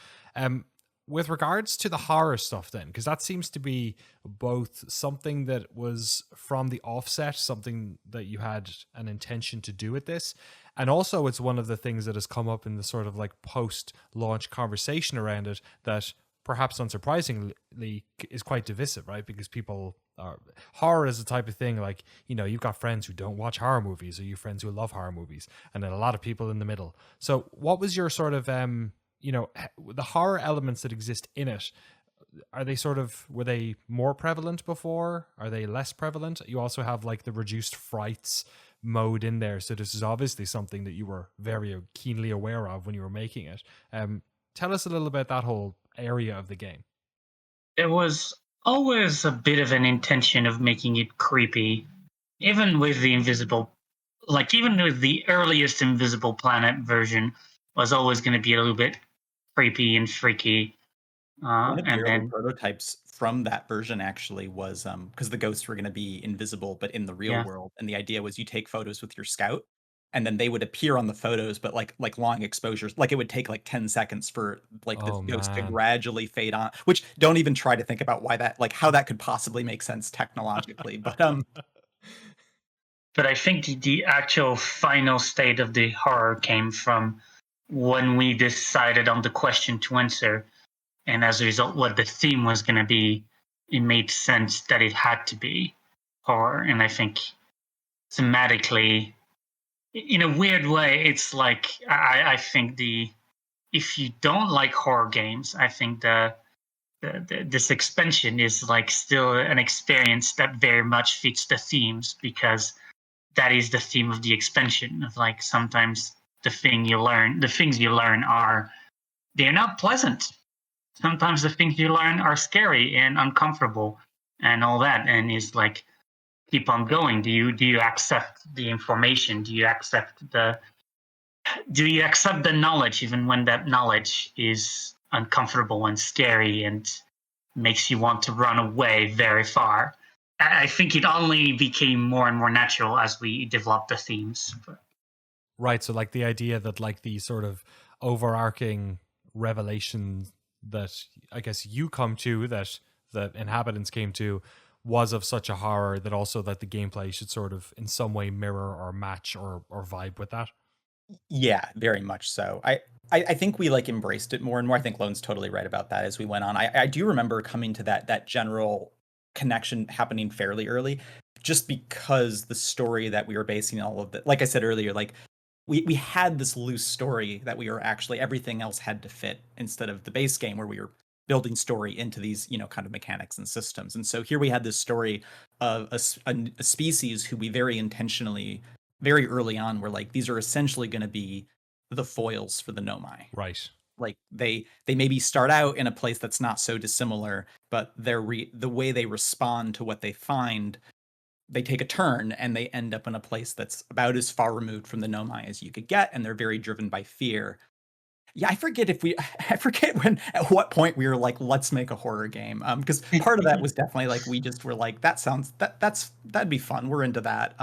With regards to the horror stuff then, because that seems to be both something that was from the offset, something that you had an intention to do with this, and also it's one of the things that has come up in the sort of like post-launch conversation around it that perhaps unsurprisingly is quite divisive, right? Because horror is the type of thing, like, you know, you've got friends who don't watch horror movies, or you friends who love horror movies, and then a lot of people in the middle. So what was your sort of you know, the horror elements that exist in it, were they more prevalent before? Are they less prevalent? You also have like the reduced frights mode in there. So this is obviously something that you were very keenly aware of when you were making it. Tell us a little about that whole area of the game.
There was always a bit of an intention of making it creepy, even with the earliest Invisible Planet version was always going to be a little bit creepy and freaky.
One of the early prototypes from that version actually was because the ghosts were going to be invisible but in the real world, and the idea was you take photos with your scout and then they would appear on the photos, but like long exposures, like it would take like 10 seconds for like the ghost to gradually fade on, which don't even try to think about why that, like how that could possibly make sense technologically. But
I think the actual final state of the horror came from when we decided on the question to answer, and as a result what the theme was going to be, it made sense that it had to be horror. And I think thematically, in a weird way, it's like I think if you don't like horror games, I think this expansion is like still an experience that very much fits the themes, because that is the theme of the expansion. Of like, sometimes the things you learn they're not pleasant. Sometimes the things you learn are scary and uncomfortable and all that. And it's like, keep on going. Do you accept the information? Do you accept the do you accept the knowledge even when that knowledge is uncomfortable and scary and makes you want to run away very far? I think it only became more and more natural as we developed the themes.
Right. So like the idea that like the sort of overarching revelation that I guess you come to, that the inhabitants came to, was of such a horror that also that the gameplay should sort of in some way mirror or match or vibe with that.
Yeah, very much so. I think we like embraced it more and more. I think Lone's totally right about that as we went on. I do remember coming to that general connection happening fairly early, just because the story that we were basing all of the, like I said earlier, like we had this loose story that we were actually, everything else had to fit instead of the base game where we were building story into these, you know, kind of mechanics and systems. And so here we had this story of a species who we very intentionally, very early on, were like, these are essentially going to be the foils for the Nomai.
Right.
Like they maybe start out in a place that's not so dissimilar, but the way they respond to what they find, they take a turn and they end up in a place that's about as far removed from the Nomai as you could get, and they're very driven by fear. Yeah, I forget I forget when, at what point we were like, let's make a horror game. Because part of that was definitely like, we just were like, that'd be fun. We're into that.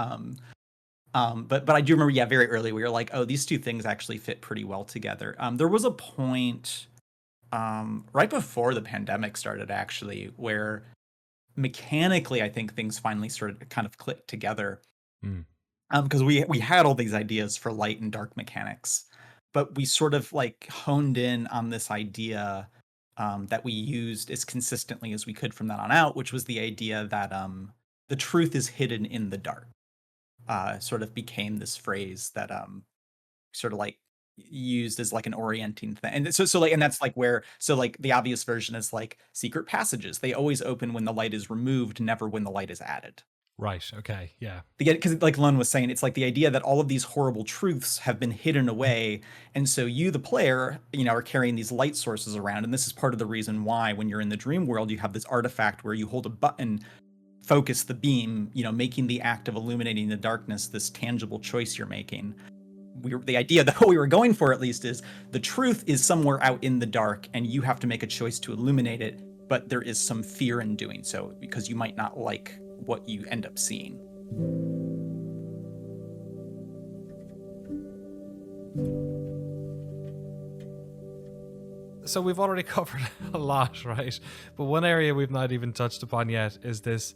But I do remember, yeah, very early we were like, oh, these two things actually fit pretty well together. There was a point, right before the pandemic started, actually, where mechanically I think things finally started to kind of click together. Because we had all these ideas for light and dark mechanics, but we sort of like honed in on this idea that we used as consistently as we could from that on out, which was the idea that the truth is hidden in the dark. Sort of became this phrase that sort of like used as like an orienting thing. And so like, and that's like where, so like the obvious version is like secret passages. They always open when the light is removed, never when the light is added.
Right. Okay. Yeah.
Because like Lon was saying, it's like the idea that all of these horrible truths have been hidden away. And so you, the player, you know, are carrying these light sources around. And this is part of the reason why when you're in the dream world, you have this artifact where you hold a button, focus the beam, you know, making the act of illuminating the darkness this tangible choice you're making. The idea that we were going for, at least, is the truth is somewhere out in the dark and you have to make a choice to illuminate it, but there is some fear in doing so because you might not like what you end up seeing.
So we've already covered a lot, right? But one area we've not even touched upon yet is this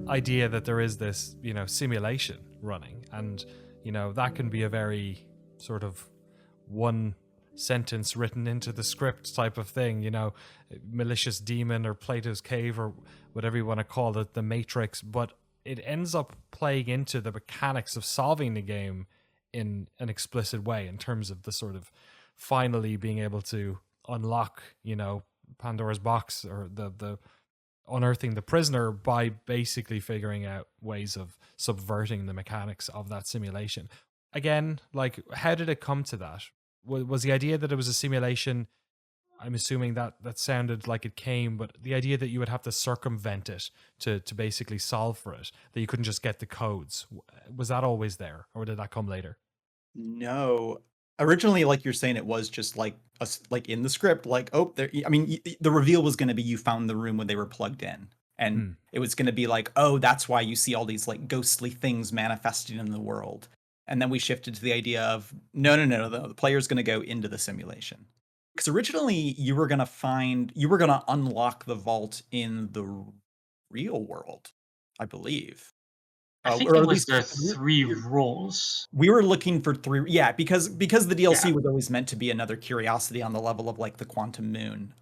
idea that there is this, you know, simulation running, and you know that can be a very sort of one sentence written into the script type of thing, you know, malicious demon or Plato's cave or whatever you want to call it, the Matrix, but it ends up playing into the mechanics of solving the game in an explicit way in terms of the sort of finally being able to unlock, you know, Pandora's box, or the unearthing the prisoner by basically figuring out ways of subverting the mechanics of that simulation. Again, like, how did it come to that? Was the idea that it was a simulation? I'm assuming that sounded like it came, but the idea that you would have to circumvent it to basically solve for it, that you couldn't just get the codes, was that always there, or did that come later?
No. Originally, like you're saying, it was just like like in the script, like, oh, there. I mean, the reveal was going to be you found the room when they were plugged in, and it was going to be like, oh, that's why you see all these like ghostly things manifesting in the world. And then we shifted to the idea of no, the player's going to go into the simulation. Because originally you were going to unlock the vault in the real world, I believe.
I think
Or
it
at
was
least
the 3 rules.
we were looking for 3. Yeah, because the DLC was always meant to be another curiosity on the level of like the Quantum Moon.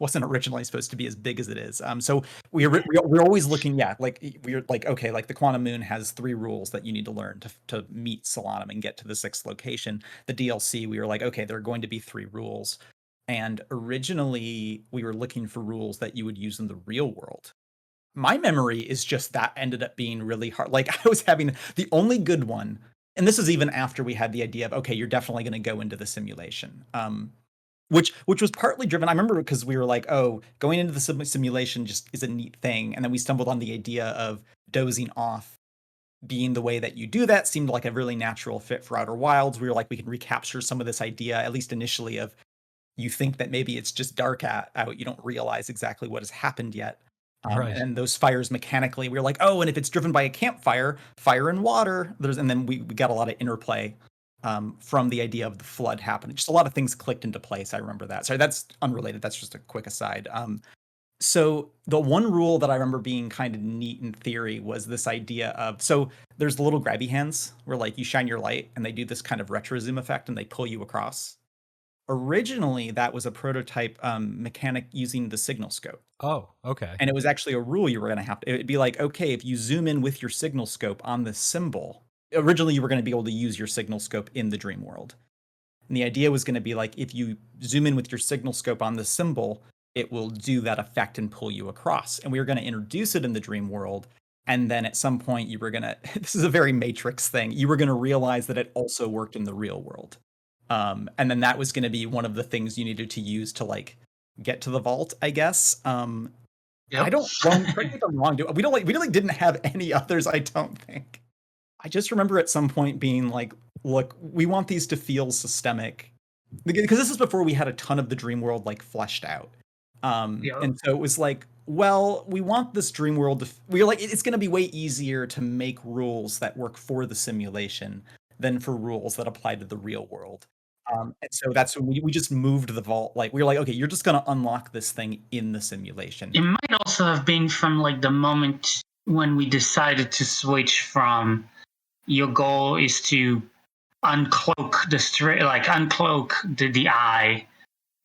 Wasn't originally supposed to be as big as it is. So we're always looking, like we're like, okay, like the Quantum Moon has 3 rules that you need to learn to meet Solanum and get to the 6th location. The DLC, we were like, okay, there are going to be 3 rules. And originally we were looking for rules that you would use in the real world. My memory is just that ended up being really hard. Like I was having the only good one, and this is even after we had the idea of, okay, you're definitely going to go into the simulation. Which was partly driven, I remember, because we were like, oh, going into the simulation just is a neat thing. And then we stumbled on the idea of dozing off being the way that you do that seemed like a really natural fit for Outer Wilds. We were like, we can recapture some of this idea, at least initially, of you think that maybe it's just dark out, you don't realize exactly what has happened yet.
Right.
And those fires mechanically, we were like, oh, and if it's driven by a campfire, fire and water, and then we got a lot of interplay from the idea of the flood happening. Just a lot of things clicked into place. I remember that. Sorry, that's unrelated. That's just a quick aside. So the one rule that I remember being kind of neat in theory was this idea of, so there's the little grabby hands where like you shine your light and they do this kind of retro zoom effect and they pull you across. Originally, that was a prototype mechanic using the signal scope.
Oh, okay.
And it was actually a rule you were going to have to, it'd be like, okay, if you zoom in with your signal scope on this symbol, originally you were going to be able to use your signal scope in the dream world. And the idea was going to be like, if you zoom in with your signal scope on this symbol, it will do that effect and pull you across. And we were going to introduce it in the dream world. And then at some point you were going to, this is a very Matrix thing, you were going to realize that it also worked in the real world. And then that was going to be one of the things you needed to use to like get to the vault, I guess.
Yep.
I don't, correct me if I'm wrong, we really didn't have any others, I don't think. I just remember at some point being like, look, we want these to feel systemic. Because this is before we had a ton of the dream world like fleshed out. And so it was like, well, we want this dream world to, we're like, it's going to be way easier to make rules that work for the simulation than for rules that apply to the real world. And so that's when we just moved the vault. Like we were like, okay, you're just going to unlock this thing in the simulation.
It might also have been from like the moment when we decided to switch from your goal is to uncloak the eye,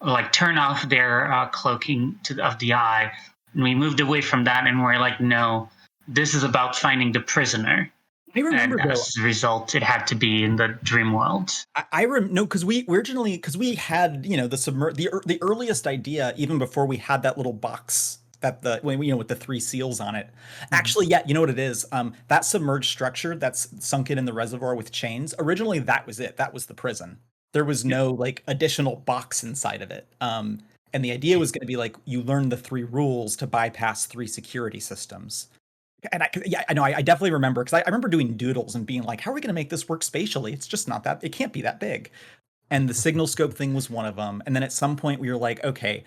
like turn off their cloaking of the eye. And we moved away from that and we're like, no, this is about finding the prisoner.
I remember
and as a result, it had to be in the dream world.
No, because we originally, because we had, you know, the earliest idea, even before we had that little box that with the 3 seals on it. Actually, yeah, you know what it is? That submerged structure that's sunken in the reservoir with chains. Originally, that was it. That was the prison. There was no like additional box inside of it. And the idea was going to be like you learn the 3 rules to bypass 3 security systems. And I know I definitely remember, because I remember doing doodles and being like, how are we going to make this work spatially? It's just not that, it can't be that big. And the signal scope thing was one of them. And then at some point we were like, okay,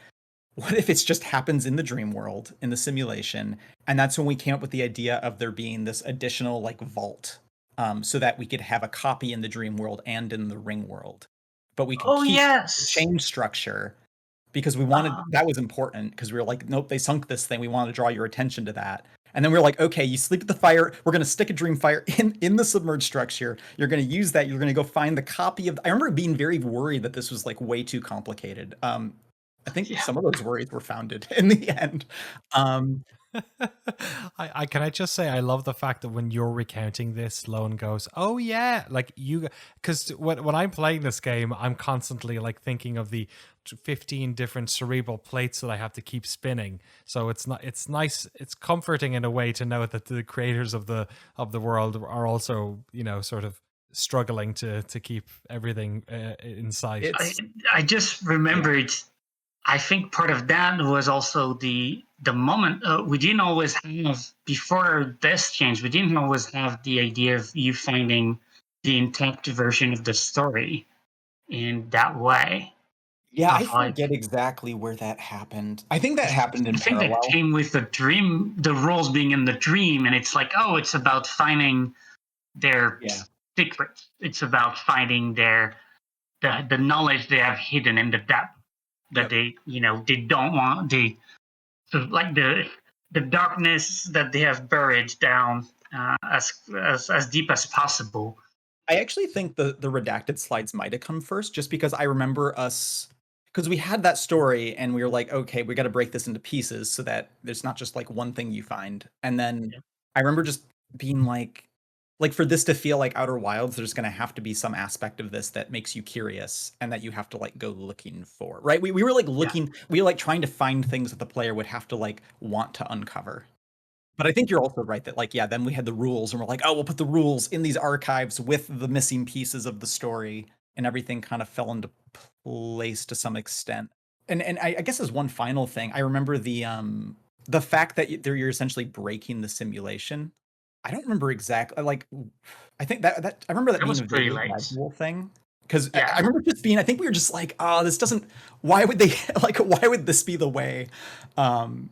what if it just happens in the dream world, in the simulation? And that's when we came up with the idea of there being this additional like vault, so that we could have a copy in the dream world and in the ring world. But we could keep the chain structure, because we wanted, that was important, because we were like, nope, they sunk this thing. We want to draw your attention to that. And then we were like, okay, you sleep at the fire. We're going to stick a dream fire in the submerged structure. You're going to use that. You're going to go find the copy of. I remember being very worried that this was like way too complicated. I think some of those worries were founded in the end.
I can I just say I love the fact that when you're recounting this, Sloan goes, "Oh yeah," like you, because when I'm playing this game, I'm constantly like thinking of the 15 different cerebral plates that I have to keep spinning. So it's nice, it's comforting in a way to know that the creators of the world are also, you know, sort of struggling to keep everything in sight.
I just remembered. I think part of that was also the moment we didn't always have, before this change, we didn't always have the idea of you finding the intact version of the story in that way.
Yeah, I forget exactly where that happened. I think that happened in parallel.
That came with the dream, the roles being in the dream, and it's like, oh, it's about finding their secrets. It's about finding the knowledge they have hidden in the depth. That they, you know, they don't want like the darkness that they have buried down as deep as possible.
I actually think the redacted slides might have come first, just because I remember us, because we had that story and we were like, okay, we got to break this into pieces so that there's not just like one thing you find. And then I remember just being like for this to feel like Outer Wilds, there's going to have to be some aspect of this that makes you curious and that you have to like go looking for, right? We were like looking, we were like trying to find things that the player would have to like want to uncover. But I think you're also right that like, then we had the rules and we're like, oh, we'll put the rules in these archives with the missing pieces of the story, and everything kind of fell into place to some extent. And I guess as one final thing, I remember the fact that you're essentially breaking the simulation. I don't remember exactly. Like, I think that I remember that
That
being
was
a
pretty
very
late.
gradual thing. Because I
Yeah.
remember just being, I think we were just like, oh, this doesn't. Why would they like? Why would this be the way? Um,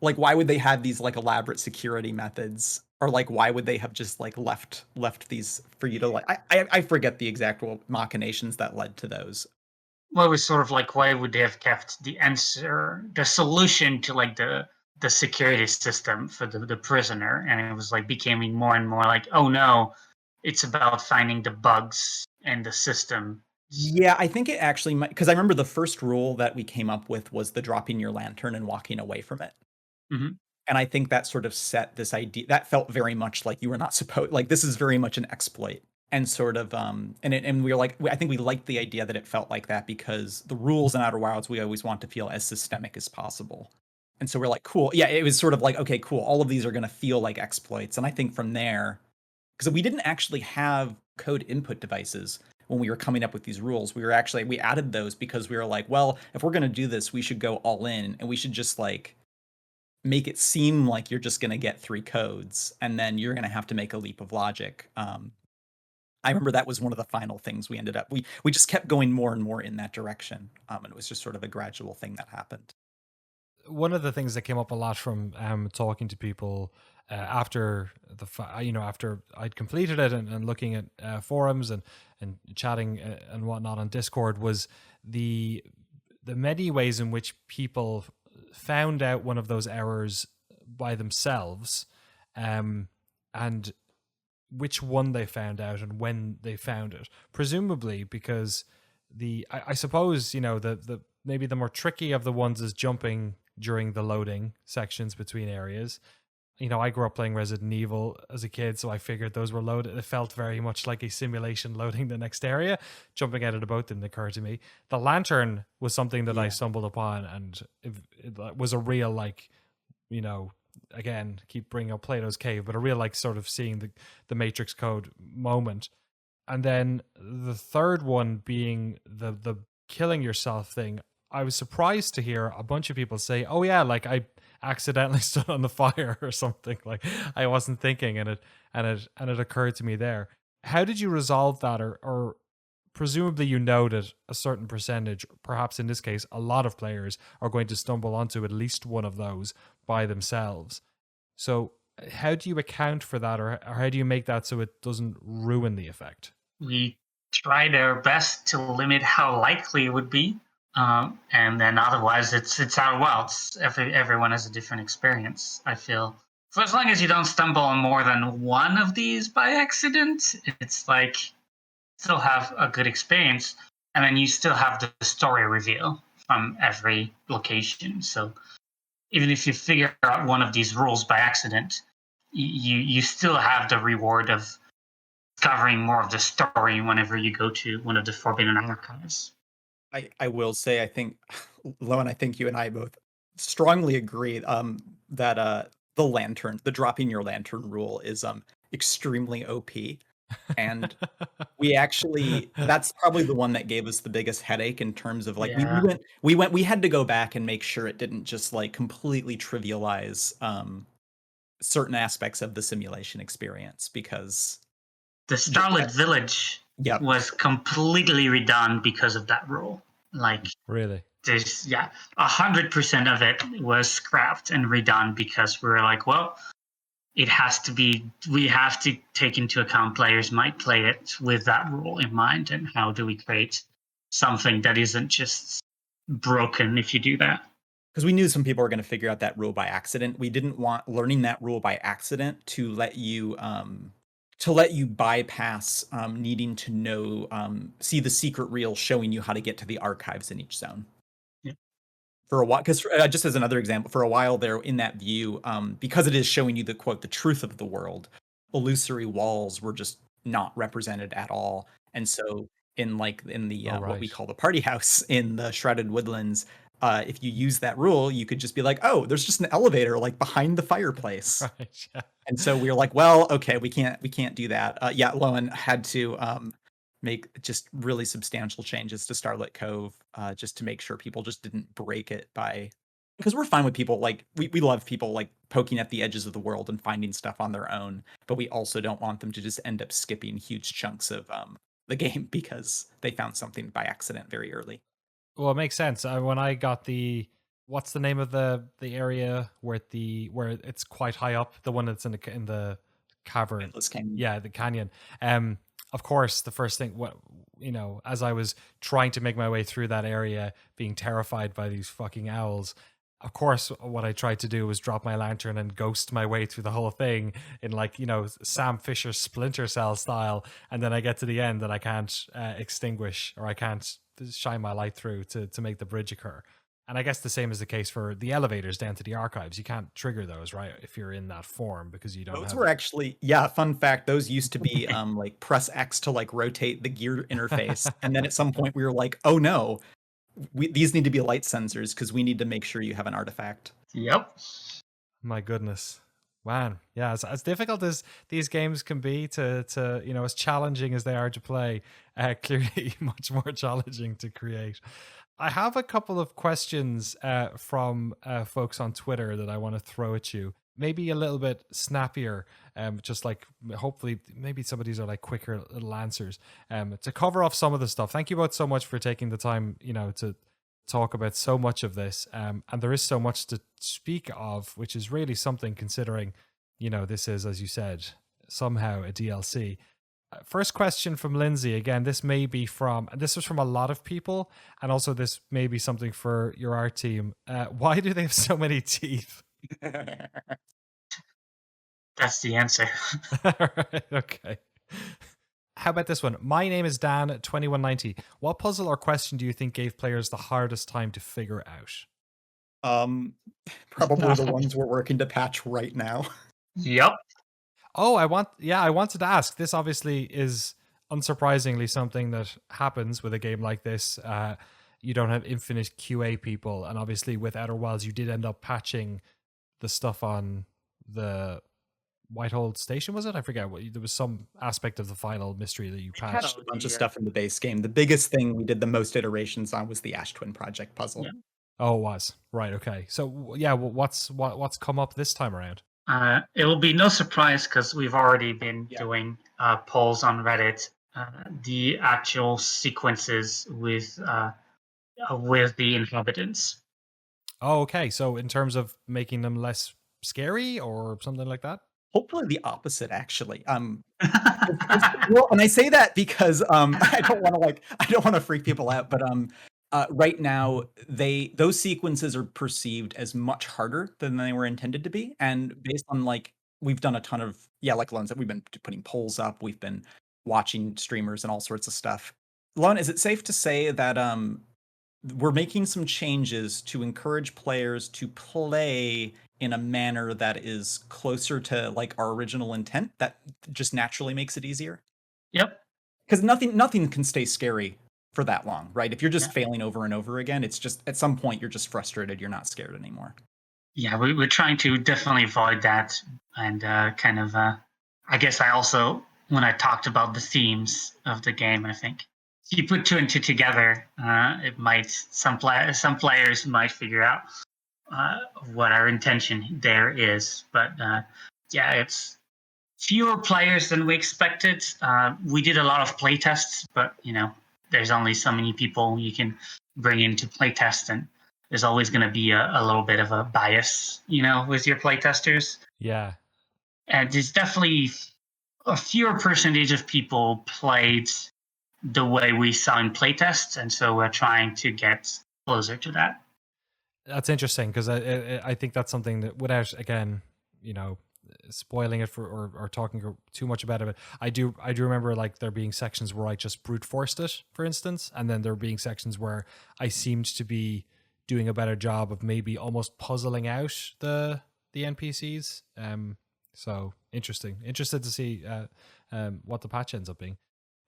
like, why would they have these like elaborate security methods, or like, why would they have just like left these for you to like? I forget the exact machinations that led to those.
Well, it was sort of like, why would they have kept the answer, the solution to like the security system for the prisoner? And it was like becoming more and more like, oh no, it's about finding the bugs in the system.
Yeah, I think it actually might, because I remember the first rule that we came up with was the dropping your lantern and walking away from it.
Mhm.
And I think that sort of set this idea that felt very much like you were not supposed, like this is very much an exploit. And sort of and we were like, I think we liked the idea that it felt like that because the rules in Outer Wilds we always want to feel as systemic as possible. And so we're like, cool. Yeah, it was sort of like, okay, cool. All of these are going to feel like exploits. And I think from there, because we didn't actually have code input devices when we were coming up with these rules. We added those because we were like, well, if we're going to do this, we should go all in and we should just like make it seem like you're just going to get 3 codes and then you're going to have to make a leap of logic. I remember that was one of the final things we ended up. We just kept going more and more in that direction, and it was just sort of a gradual thing that happened.
One of the things that came up a lot from talking to people after after I'd completed it and looking at forums and chatting and whatnot on Discord was the many ways in which people found out one of those errors by themselves, and which one they found out and when they found it. Presumably because I suppose the maybe the more tricky of the ones is jumping during the loading sections between areas. I grew up playing Resident Evil as a kid, so I figured those were loaded. It felt very much like a simulation loading the next area. Jumping out of the boat didn't occur to me. The lantern was something that I stumbled upon, and it was a real, like, again, keep bringing up Plato's Cave, but a real, like, sort of seeing the Matrix Code moment. And then the third one being the killing yourself thing. I was surprised to hear a bunch of people say, "Oh yeah, like I accidentally stood on the fire or something." Like I wasn't thinking, and it occurred to me there. How did you resolve that, or presumably that a certain percentage, perhaps in this case, a lot of players are going to stumble onto at least one of those by themselves. So how do you account for that, or how do you make that so it doesn't ruin the effect?
We tried our best to limit how likely it would be. And then otherwise, it's our wilds. Everyone has a different experience, I feel. For as long as you don't stumble on more than one of these by accident, it's like still have a good experience. And then you still have the story reveal from every location. So even if you figure out one of these rules by accident, you still have the reward of discovering more of the story whenever you go to one of the Forbidden Archives.
I will say, I think, Loan, I think you and I both strongly agree that the dropping your lantern rule is extremely OP. And we actually, that's probably the one that gave us the biggest headache in terms of like
Yeah.
we had to go back and make sure it didn't just like completely trivialize certain aspects of the simulation experience because
The Starlit Village
yeah,
was completely redone because of that rule. Like
Really?
there's 100% of it was scrapped and redone because we were like, well, it has to be. We have to take into account players might play it with that rule in mind, and how do we create something that isn't just broken if you do that?
because we knew some people were going to figure out that rule by accident. We didn't want learning that rule by accident to let you bypass needing to know see the secret reel showing you how to get to the archives in each zone.
Yeah.
For a while, because just as another example, for a while there in that view, because it is showing you the quote the truth of the world, illusory walls were just not represented at all. And so in the what we
Right.
call the party house in the Shrouded Woodlands, if you use that rule, you could just be like, oh, there's just an elevator like behind the fireplace.
Right. Yeah.
And so we were like, well, okay, we can't do that. Lowen had to make just really substantial changes to Starlit Cove just to make sure people just didn't break it by because we're fine with people like we love people like poking at the edges of the world and finding stuff on their own, but we also don't want them to just end up skipping huge chunks of the game because they found something by accident very early.
Well, it makes sense. When I got what's the name of the area where it's quite high up, the one that's in the cavern.
Endless Canyon.
Yeah, the canyon. Of course, the first thing, as I was trying to make my way through that area, being terrified by these fucking owls, of course, what I tried to do was drop my lantern and ghost my way through the whole thing in Sam Fisher's Splinter Cell style. And then I get to the end and I can't extinguish, or I can't shine my light through to make the bridge occur. And I guess the same is the case for the elevators down to the archives. You can't trigger those, right, if you're in that form, because you don't
Those
have...
were actually, fun fact, those used to be like press X to like rotate the gear interface. And then at some point we were like, oh no, these need to be light sensors because we need to make sure you have an artifact.
Yep.
My goodness. Man, yeah, as difficult as these games can be to as challenging as they are to play, clearly much more challenging to create. I have a couple of questions from folks on Twitter that I want to throw at you. Maybe a little bit snappier, just like hopefully maybe some of these are like quicker little answers. To cover off some of the stuff. Thank you both so much for taking the time, to talk about so much of this. And there is so much to speak of, which is really something considering, this is, as you said, somehow a DLC. First question from Lindsay. Again, this was from a lot of people, and also this may be something for your art team. Why do they have so many teeth?
That's the answer.
Right, okay. How about this one? My name is Dan2190. What puzzle or question do you think gave players the hardest time to figure out?
Probably the ones we're working to patch right now.
Yep.
Oh, I wanted to ask. This obviously is unsurprisingly something that happens with a game like this. You don't have infinite QA people, and obviously with Outer Wilds, you did end up patching the stuff on the Whitehold Station, was it? I forget. There was some aspect of the final mystery that you patched.
A bunch of stuff in the base game. The biggest thing we did the most iterations on was the Ash Twin Project puzzle.
Yeah.
Oh, it was. Right, okay. So, yeah, what's come up this time around?
It will be no surprise because we've already been doing polls on Reddit. The actual sequences with the inhabitants.
Oh, okay. So in terms of making them less scary or something like that?
Hopefully the opposite, actually. Well, and I say that because I don't want to freak people out, but right now those sequences are perceived as much harder than they were intended to be, and based on we've done a ton of like Lon said, we've been putting polls up, we've been watching streamers and all sorts of stuff. Lon, is it safe to say that we're making some changes to encourage players to play in a manner that is closer to our original intent, that just naturally makes it easier?
Yep.
Because nothing can stay scary for that long, right? If you're just failing over and over again, it's just at some point you're just frustrated, you're not scared anymore.
Yeah, we're trying to definitely avoid that, and I guess I also, when I talked about the themes of the game, I think if you put two and two together, it might some players might figure out what our intention there is. But it's fewer players than we expected. We did a lot of play tests, but there's only so many people you can bring into play test, and there's always going to be a little bit of a bias, with your play testers.
Yeah.
And there's definitely a fewer percentage of people played the way we saw in playtests, and so we're trying to get closer to that.
That's interesting, because I think that's something that, without again, spoiling it or talking too much about it, but I do remember there being sections where I just brute forced it, for instance, and then there being sections where I seemed to be doing a better job of maybe almost puzzling out the NPCs. So interested to see what the patch ends up being.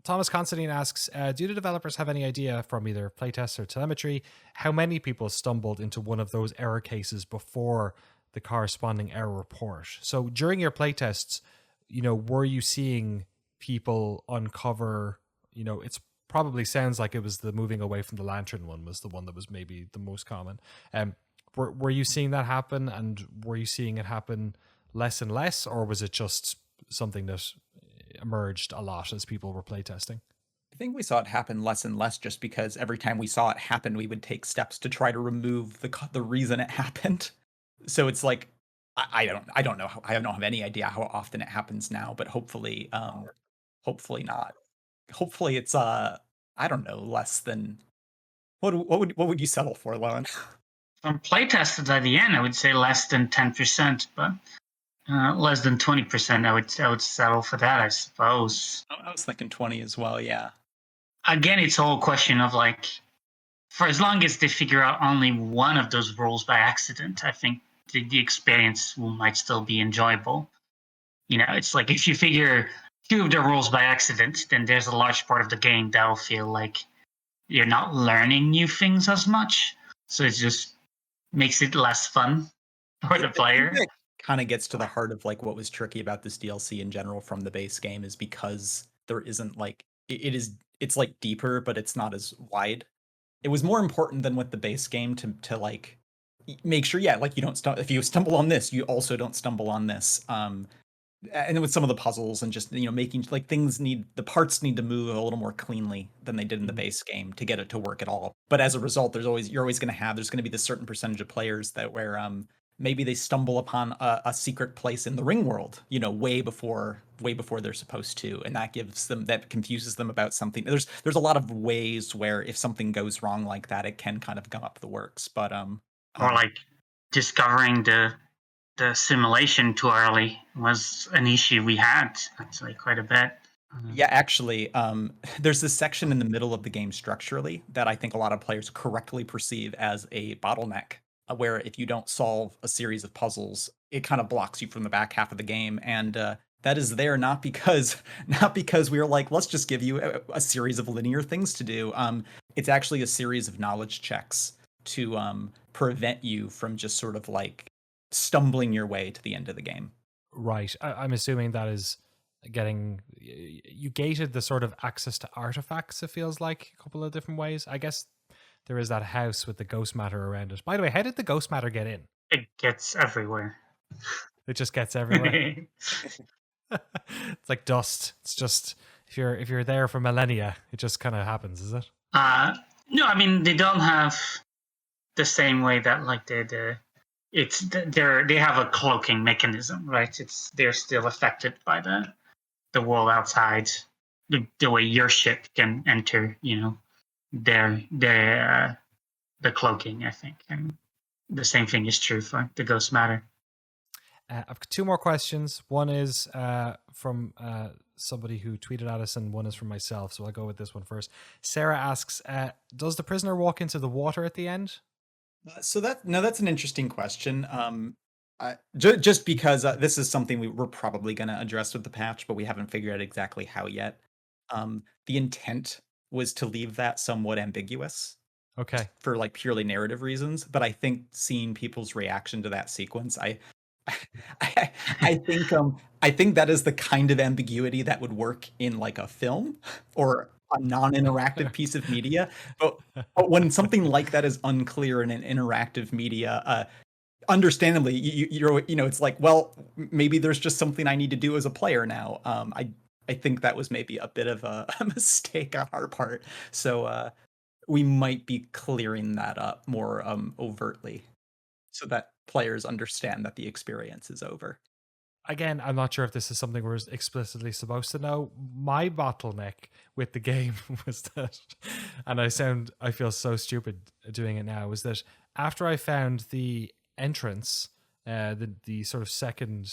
Thomas Constantine asks, do the developers have any idea from either playtests or telemetry how many people stumbled into one of those error cases before the corresponding error report? So during your playtests, were you seeing people uncover, it's probably sounds like it was the moving away from the lantern one was the one that was maybe the most common. were you seeing that happen, and were you seeing it happen less and less, or was it just something that emerged a lot as people were playtesting?
I think we saw it happen less and less just because every time we saw it happen, we would take steps to try to remove the reason it happened. So it's like I don't know I don't have any idea how often it happens now, but hopefully hopefully not. Hopefully it's I don't know, less than what would you settle for, Lowen?
From playtested at the end, I would say less than 10%, but less than 20%. I would settle for that, I suppose.
I was thinking 20 as well. Yeah.
Again, it's a whole question of like, for as long as they figure out only one of those rules by accident, I think the experience might still be enjoyable. You know, it's like if you figure two of the rules by accident, then there's a large part of the game that'll feel like you're not learning new things as much. So it just makes it less fun for the player.
It kind of gets to the heart of like what was tricky about this DLC in general from the base game is because there isn't like it's like deeper, but it's not as wide. It was more important than with the base game to like make sure, yeah, like you don't if you stumble on this, you also don't stumble on this. And with some of the puzzles and just, you know, making like the parts need to move a little more cleanly than they did in the base game to get it to work at all. But as a result, there's going to be this certain percentage of players that where maybe they stumble upon a secret place in the ring world, you know, way before they're supposed to, and that confuses them about something. There's a lot of ways where if something goes wrong like that, it can kind of gum up the works. But
or like discovering the simulation too early was an issue we had actually quite a bit.
Yeah, actually, there's this section in the middle of the game structurally that I think a lot of players correctly perceive as a bottleneck, where if you don't solve a series of puzzles, it kind of blocks you from the back half of the game. And that is there not because we were like, let's just give you a series of linear things to do. It's actually a series of knowledge checks to prevent you from just sort of like stumbling your way to the end of the game.
Right. I'm assuming that is getting you gated the sort of access to artifacts, it feels like, a couple of different ways. I guess there is that house with the ghost matter around it. By the way, how did the ghost matter get in?
It gets everywhere.
It just gets everywhere. It's like dust. It's just if you're there for millennia, it just kind of happens, is it?
No, I mean they don't have the same way that like they have a cloaking mechanism, right? They're still affected by the world outside, the way your ship can enter, you know, the cloaking, I think, and the same thing is true for the ghost matter.
I've got two more questions. One is from somebody who tweeted at us, and one is from myself. So I'll go with this one first. Sarah asks, does the prisoner walk into the water at the end?
So that's an interesting question. Just because this is something we're probably going to address with the patch, but we haven't figured out exactly how yet. The intent was to leave that somewhat ambiguous.
Okay.
For like purely narrative reasons, but I think seeing people's reaction to that sequence, I think that is the kind of ambiguity that would work in like a film or a non-interactive piece of media. But when something like that is unclear in an interactive media, understandably, you know, it's like, well, maybe there's just something I need to do as a player now. I think that was maybe a bit of a mistake on our part. So we might be clearing that up more overtly so that players understand that the experience is over.
Again, I'm not sure if this is something we're explicitly supposed to know. My bottleneck with the game was that, and I feel so stupid doing it now, was that after I found the entrance, the sort of second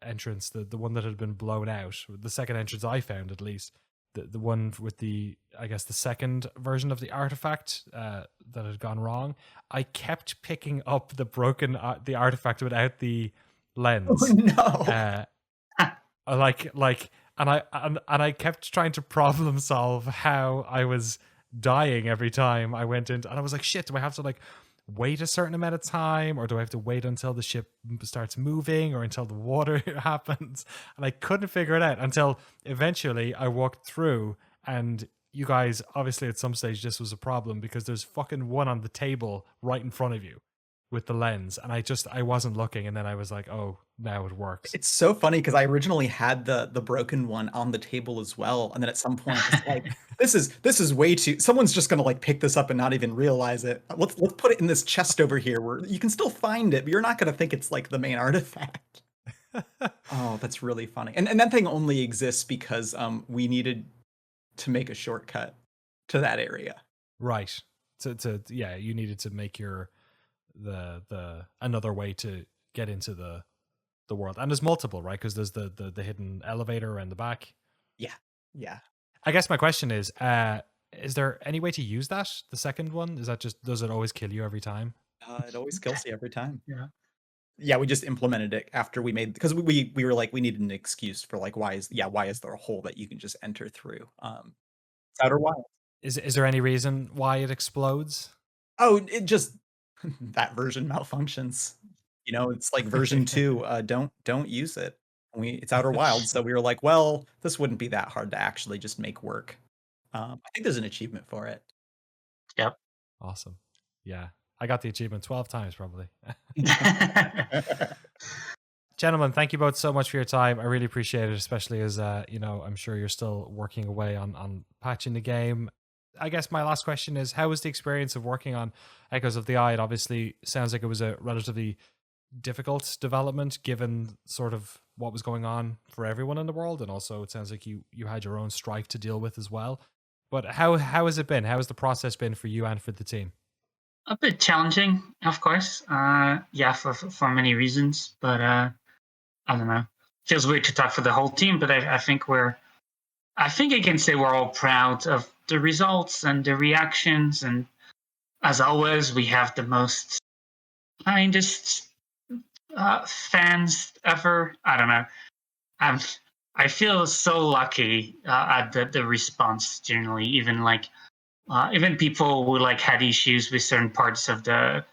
entrance, the one that had been blown out, the second entrance I found at least, the one with the second version of the artifact that had gone wrong, I kept picking up the artifact without the lens.
Oh, no.
I kept trying to problem solve how I was dying every time I went into, and I was like, shit, do I have to like wait a certain amount of time, or do I have to wait until the ship starts moving, or until the water happens? And I couldn't figure it out until eventually I walked through, and you guys, obviously at some stage this was a problem because there's fucking one on the table right in front of you. with the lens, and I wasn't looking, and then I was like, oh, now it works.
It's so funny because I originally had the broken one on the table as well, and then at some point it's like, this is way too. Someone's just gonna like pick this up and not even realize it. Let's put it in this chest over here where you can still find it, but you're not gonna think it's like the main artifact. Oh, that's really funny. And that thing only exists because we needed to make a shortcut to that area.
Right. To yeah, you needed to make the another way to get into the world, and there's multiple, right? Because there's the hidden elevator around the back.
Yeah.
I guess my question is there any way to use that, the second one? Is that just, does it always kill you every time?
It always kills you every time.
Yeah.
Yeah, we just implemented it after we made, because we were like, we needed an excuse for like, why is there a hole that you can just enter through? It's Outer Wild.
Is there any reason why it explodes?
Oh, it just that version malfunctions. You know, it's like version 2, don't use it. It's Outer Wilds, so we were like, well, this wouldn't be that hard to actually just make work. I think there's an achievement for it.
Yep.
Awesome. Yeah. I got the achievement 12 times probably. Gentlemen, thank you both so much for your time. I really appreciate it, especially as I'm sure you're still working away on patching the game. I guess my last question is, how was the experience of working on Echoes of the Eye? It obviously sounds like it was a relatively difficult development given sort of what was going on for everyone in the world, and also it sounds like you had your own strife to deal with as well. But how has it been? How has the process been for you and for the team?
A bit challenging, of course. For many reasons, but I don't know. Feels weird to talk for the whole team, but I think I can say we're all proud of the results and the reactions, and as always, we have the most kindest fans ever. I don't know. I feel so lucky at the response generally. Even people who like had issues with certain parts of the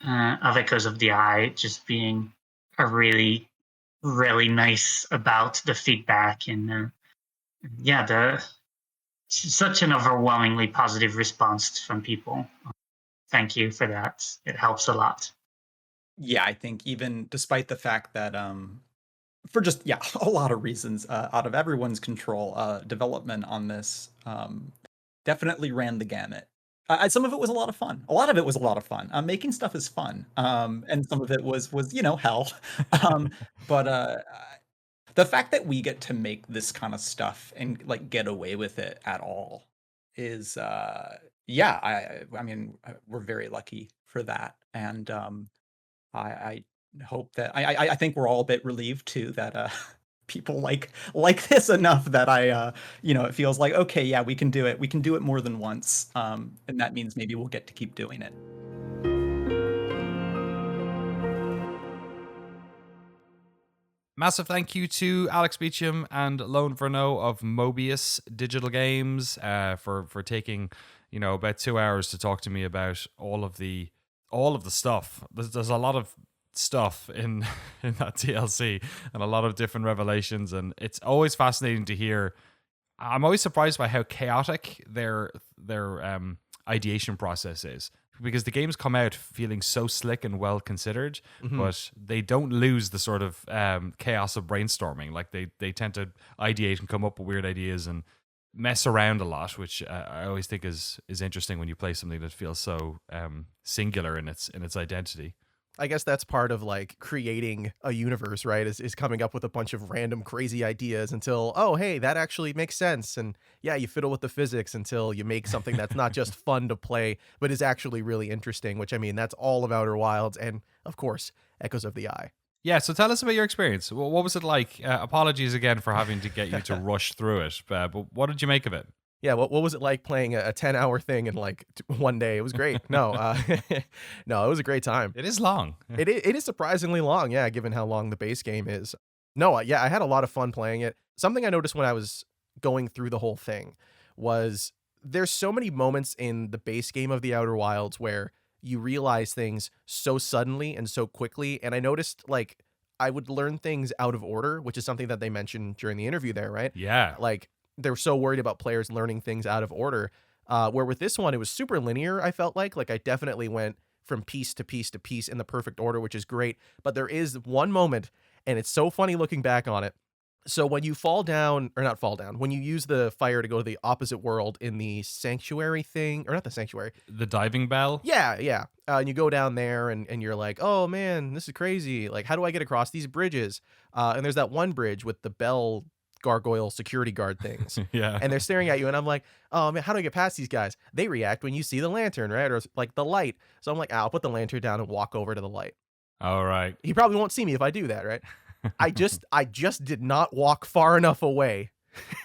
of Echoes of the Eye just being really, really nice about the feedback, and such an overwhelmingly positive response from people. Thank you for that. It helps a lot.
Yeah, I think even despite the fact that for just a lot of reasons out of everyone's control, development on this definitely ran the gamut. Some of it was a lot of fun. A lot of it was a lot of fun. Making stuff is fun, and some of it was hell. But the fact that we get to make this kind of stuff and like get away with it at all is I mean, we're very lucky for that, and I hope that I think we're all a bit relieved too that people like this enough that it feels like, okay, yeah, we can do it. We can do it more than once, and that means maybe we'll get to keep doing it.
Massive thank you to Alex Beachum and Lone Verneau of Mobius Digital Games for taking about 2 hours to talk to me about all of the stuff. There's a lot of stuff in that DLC and a lot of different revelations, and it's always fascinating to hear. I'm always surprised by how chaotic their ideation process is, because the games come out feeling so slick and well considered, but they don't lose the sort of chaos of brainstorming. Like they tend to ideate and come up with weird ideas and mess around a lot, which I always think is interesting when you play something that feels so singular in its identity.
I guess that's part of like creating a universe, right? Is coming up with a bunch of random crazy ideas until, oh, hey, that actually makes sense. And yeah, you fiddle with the physics until you make something that's not just fun to play, but is actually really interesting, which I mean, that's all of Outer Wilds and of course, Echoes of the Eye.
Yeah, so tell us about your experience. What was it like? Apologies again for having to get you to rush through it, but what did you make of it?
Yeah, what was it like playing a 10-hour thing in like one day? It was great. No, no, it was a great time.
It is long.
It is surprisingly long, yeah, given how long the base game is. No, yeah, I had a lot of fun playing it. Something I noticed when I was going through the whole thing was there's so many moments in the base game of the Outer Wilds where you realize things so suddenly and so quickly, and I noticed like I would learn things out of order, which is something that they mentioned during the interview there, right?
Yeah.
Like they're so worried about players learning things out of order. Where with this one, it was super linear. I felt like I definitely went from piece to piece to piece in the perfect order, which is great. But there is one moment, and it's so funny looking back on it. So when you fall down, or not fall down, when you use the fire to go to the opposite world in the sanctuary thing, or not the sanctuary.
The diving bell?
Yeah, yeah. And you go down there and you're like, oh man, this is crazy. Like, how do I get across these bridges? And there's that one bridge with the bell gargoyle security guard things.
Yeah.
And they're staring at you. And I'm like, oh man, how do I get past these guys? They react when you see the lantern, right? Or like the light. So I'm like, I'll put the lantern down and walk over to the light.
All right.
He probably won't see me if I do that, right? I just did not walk far enough away.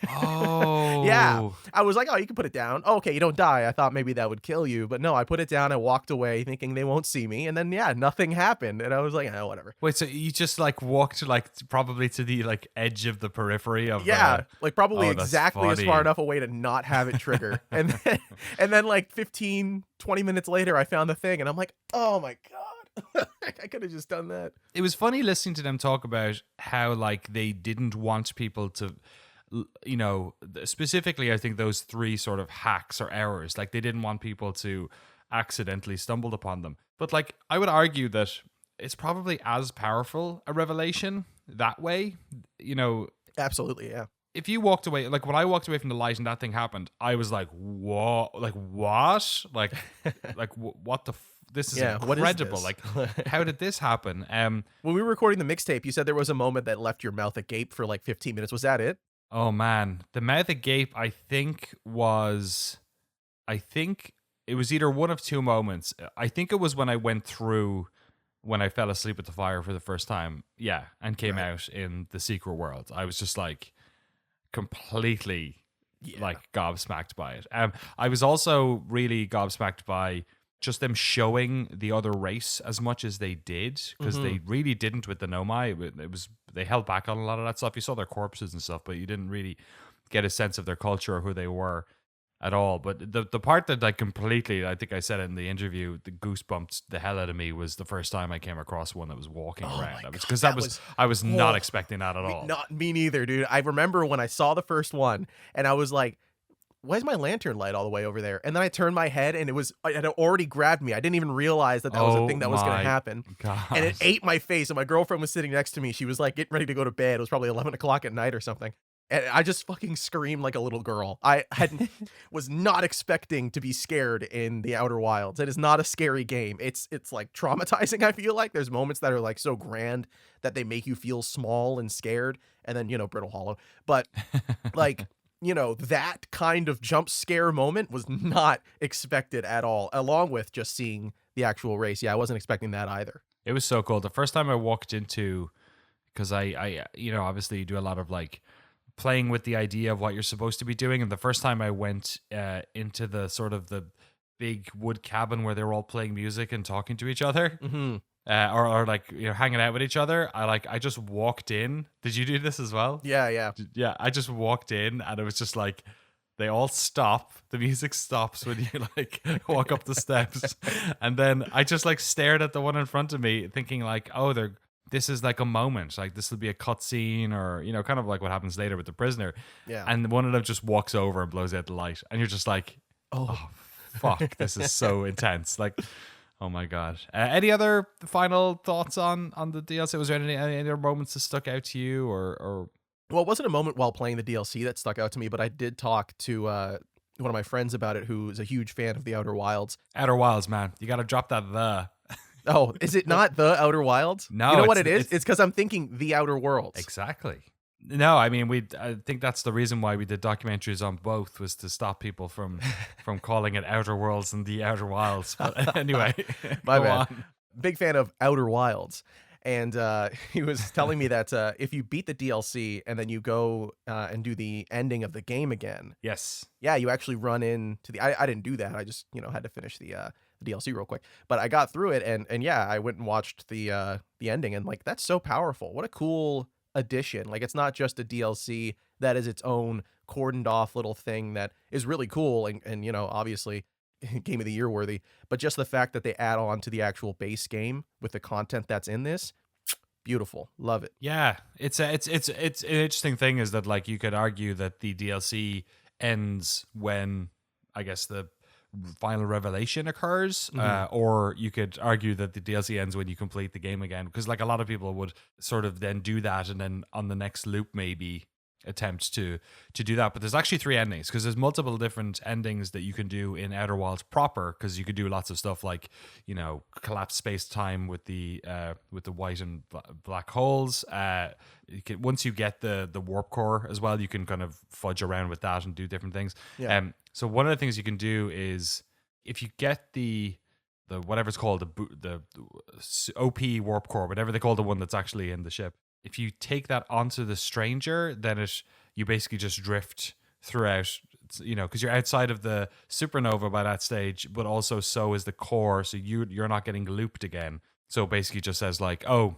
Oh.
Yeah. I was like, oh, you can put it down. Oh, okay, you don't die. I thought maybe that would kill you. But no, I put it down. I walked away thinking they won't see me. And then, yeah, nothing happened. And I was like, oh, whatever.
Wait, so you just like walked like probably to the like edge of the periphery of
Yeah, like probably
Oh, that's
exactly as far
funny.
enough away to not have it trigger. and then like 15, 20 minutes later, I found the thing. And I'm like, oh my God. I could have just done that.
It was funny listening to them talk about how like they didn't want people to, you know, specifically I think those three sort of hacks or errors, like they didn't want people to accidentally stumble upon them. But like I would argue that it's probably as powerful a revelation that way, you know.
Absolutely, yeah.
If you walked away, like when I walked away from the light and that thing happened, I was like, "Whoa!" Like what? Like, what the? This is
what is
incredible.
this?
Like, how did this happen?
When we were recording the mixtape, you said there was a moment that left your mouth agape for like 15 minutes. Was that it?
Oh man, the mouth agape. I think it was either one of two moments. I think it was when I went through when I fell asleep at the fire for the first time. Yeah, and came out in the secret world. I was just like completely like gobsmacked by it. I was also really gobsmacked by just them showing the other race as much as they did, because they really didn't with the Nomai. It was they held back on a lot of that stuff. You saw their corpses and stuff, but you didn't really get a sense of their culture or who they were at all. But the part that I completely, I think I said it in the interview, the goosebumped the hell out of me was the first time I came across one that was walking around. Because I was not expecting that at all.
Not me neither, dude. I remember when I saw the first one and I was like, why is my lantern light all the way over there? And then I turned my head and it had already grabbed me. I didn't even realize that was a thing that was going to happen.
God.
And it ate my face. And my girlfriend was sitting next to me. She was like getting ready to go to bed. It was probably 11 o'clock at night or something. And I just fucking screamed like a little girl. I was not expecting to be scared in the Outer Wilds. It is not a scary game. It's like traumatizing, I feel like. There's moments that are like so grand that they make you feel small and scared. And then, Brittle Hollow. But like... that kind of jump scare moment was not expected at all, along with just seeing the actual race. Yeah, I wasn't expecting that either.
It was so cool. The first time I walked into, because I obviously you do a lot of like playing with the idea of what you're supposed to be doing. And the first time I went into the sort of the big wood cabin where they were all playing music and talking to each other, or like hanging out with each other, I just walked in. Did you do this as well?
Yeah.
Yeah, I just walked in and it was just like they all stop. The music stops when you like walk up the steps, and then I just like stared at the one in front of me, thinking like, oh, this is like a moment, like this will be a cutscene, or kind of like what happens later with the prisoner.
Yeah.
And one of them just walks over and blows out the light, and you're just like, oh fuck, this is so intense. Like, oh my god. Any other final thoughts on the DLC? Was there any other moments that stuck out to you, or?
Well, it wasn't a moment while playing the DLC that stuck out to me, but I did talk to one of my friends about it, who is a huge fan of the Outer Wilds.
Outer Wilds, man, you got to drop that
Oh, is it not the Outer Wilds?
No,
you know what it is? It's because I'm thinking the Outer Worlds.
Exactly. No, I mean I think that's the reason why we did documentaries on both, was to stop people from calling it Outer Worlds and the Outer Wilds. But anyway,
My
go
bad.
on.
Big fan of Outer Wilds. And he was telling me that if you beat the DLC and then you go and do the ending of the game again,
Yes.
yeah, you actually run into the. I didn't do that. I just had to finish the DLC real quick. But I got through it, and yeah, I went and watched the ending, and like that's so powerful. What a cool addition! Like it's not just a DLC that is its own cordoned off little thing that is really cool and obviously Game of the Year worthy, but just the fact that they add on to the actual base game with the content that's in this, beautiful. Love it.
Yeah, it's an interesting thing is that like you could argue that the DLC ends when I guess the final revelation occurs, or you could argue that the DLC ends when you complete the game again, because like a lot of people would sort of then do that and then on the next loop maybe attempt to do that. But there's actually 3 endings, because there's multiple different endings that you can do in Outer Wilds proper, because you could do lots of stuff like, you know, collapse space-time with the white and black holes. Once you get the warp core as well, you can kind of fudge around with that and do different things. So one of the things you can do is, if you get the whatever it's called, the OP warp core, whatever they call the one that's actually in the ship, if you take that onto the stranger, then you basically just drift throughout, you know, because you're outside of the supernova by that stage, but also so is the core, so you're not getting looped again. So basically just says like, oh,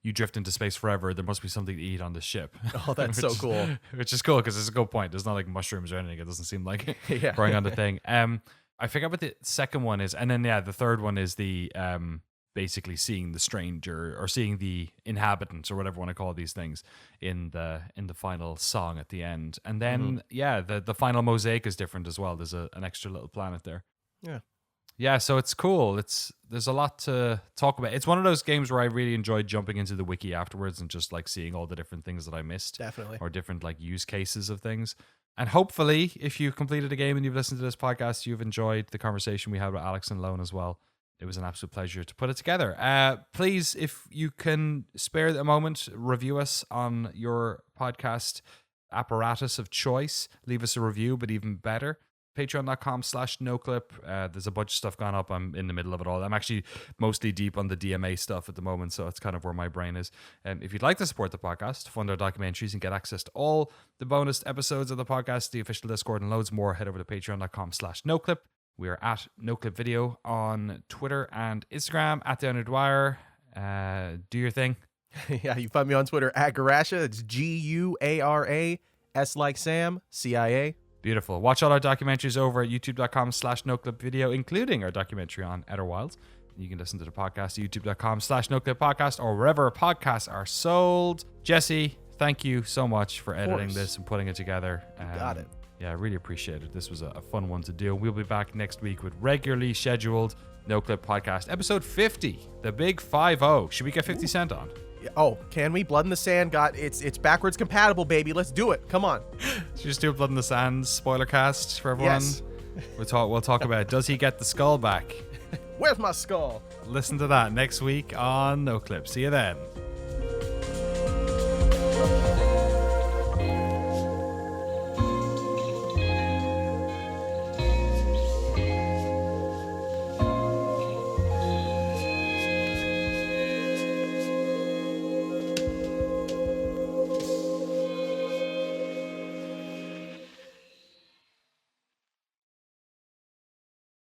you drift into space forever, there must be something to eat on the ship.
Oh, that's so cool.
Which is cool, because it's a good point. There's not like mushrooms or anything. It doesn't seem like
Yeah.
growing on the thing. I forget what the second one is, and then the third one is the basically seeing the stranger, or seeing the inhabitants, or whatever you want to call these things, in the final song at the end. And then the final mosaic is different as well. There's an extra little planet there. Yeah, so it's cool. There's a lot to talk about. It's one of those games where I really enjoyed jumping into the wiki afterwards and just like seeing all the different things that I missed.
Definitely.
Or different like use cases of things. And hopefully, if you completed a game and you've listened to this podcast, you've enjoyed the conversation we had with Alex and Lone as well. It was an absolute pleasure to put it together. Please, if you can spare a moment, review us on your podcast apparatus of choice. Leave us a review, but even better, patreon.com/noclip. There's a bunch of stuff gone up. I'm in the middle of it all. I'm actually mostly deep on the DMA stuff at the moment, so it's kind of where my brain is. If you'd like to support the podcast, fund our documentaries, and get access to all the bonus episodes of the podcast, the official Discord, and loads more, head over to patreon.com/noclip. We are at Noclip Video on Twitter and Instagram, at Down Dwyer. Do your thing.
Yeah, you find me on Twitter at Garasha. It's Guara, S like Sam, CIA.
Beautiful. Watch all our documentaries over at youtube.com/noclipvideo, including our documentary on Outer Wilds. You can listen to the podcast at youtube.com/noclippodcast, or wherever podcasts are sold. Jesse, thank you so much for editing this and putting it together.
Got it.
Yeah, I really appreciate it. This was a fun one to do. We'll be back next week with regularly scheduled Noclip podcast, episode 50, the big 50. Should we get 50 Cent on?
Oh, can we? Blood in the Sand it's backwards compatible, baby. Let's do it. Come on.
Should we just do a Blood in the Sand spoiler cast for everyone?
Yes.
We'll talk about, does he get the skull back?
Where's my skull?
Listen to that next week on Noclip. See you then.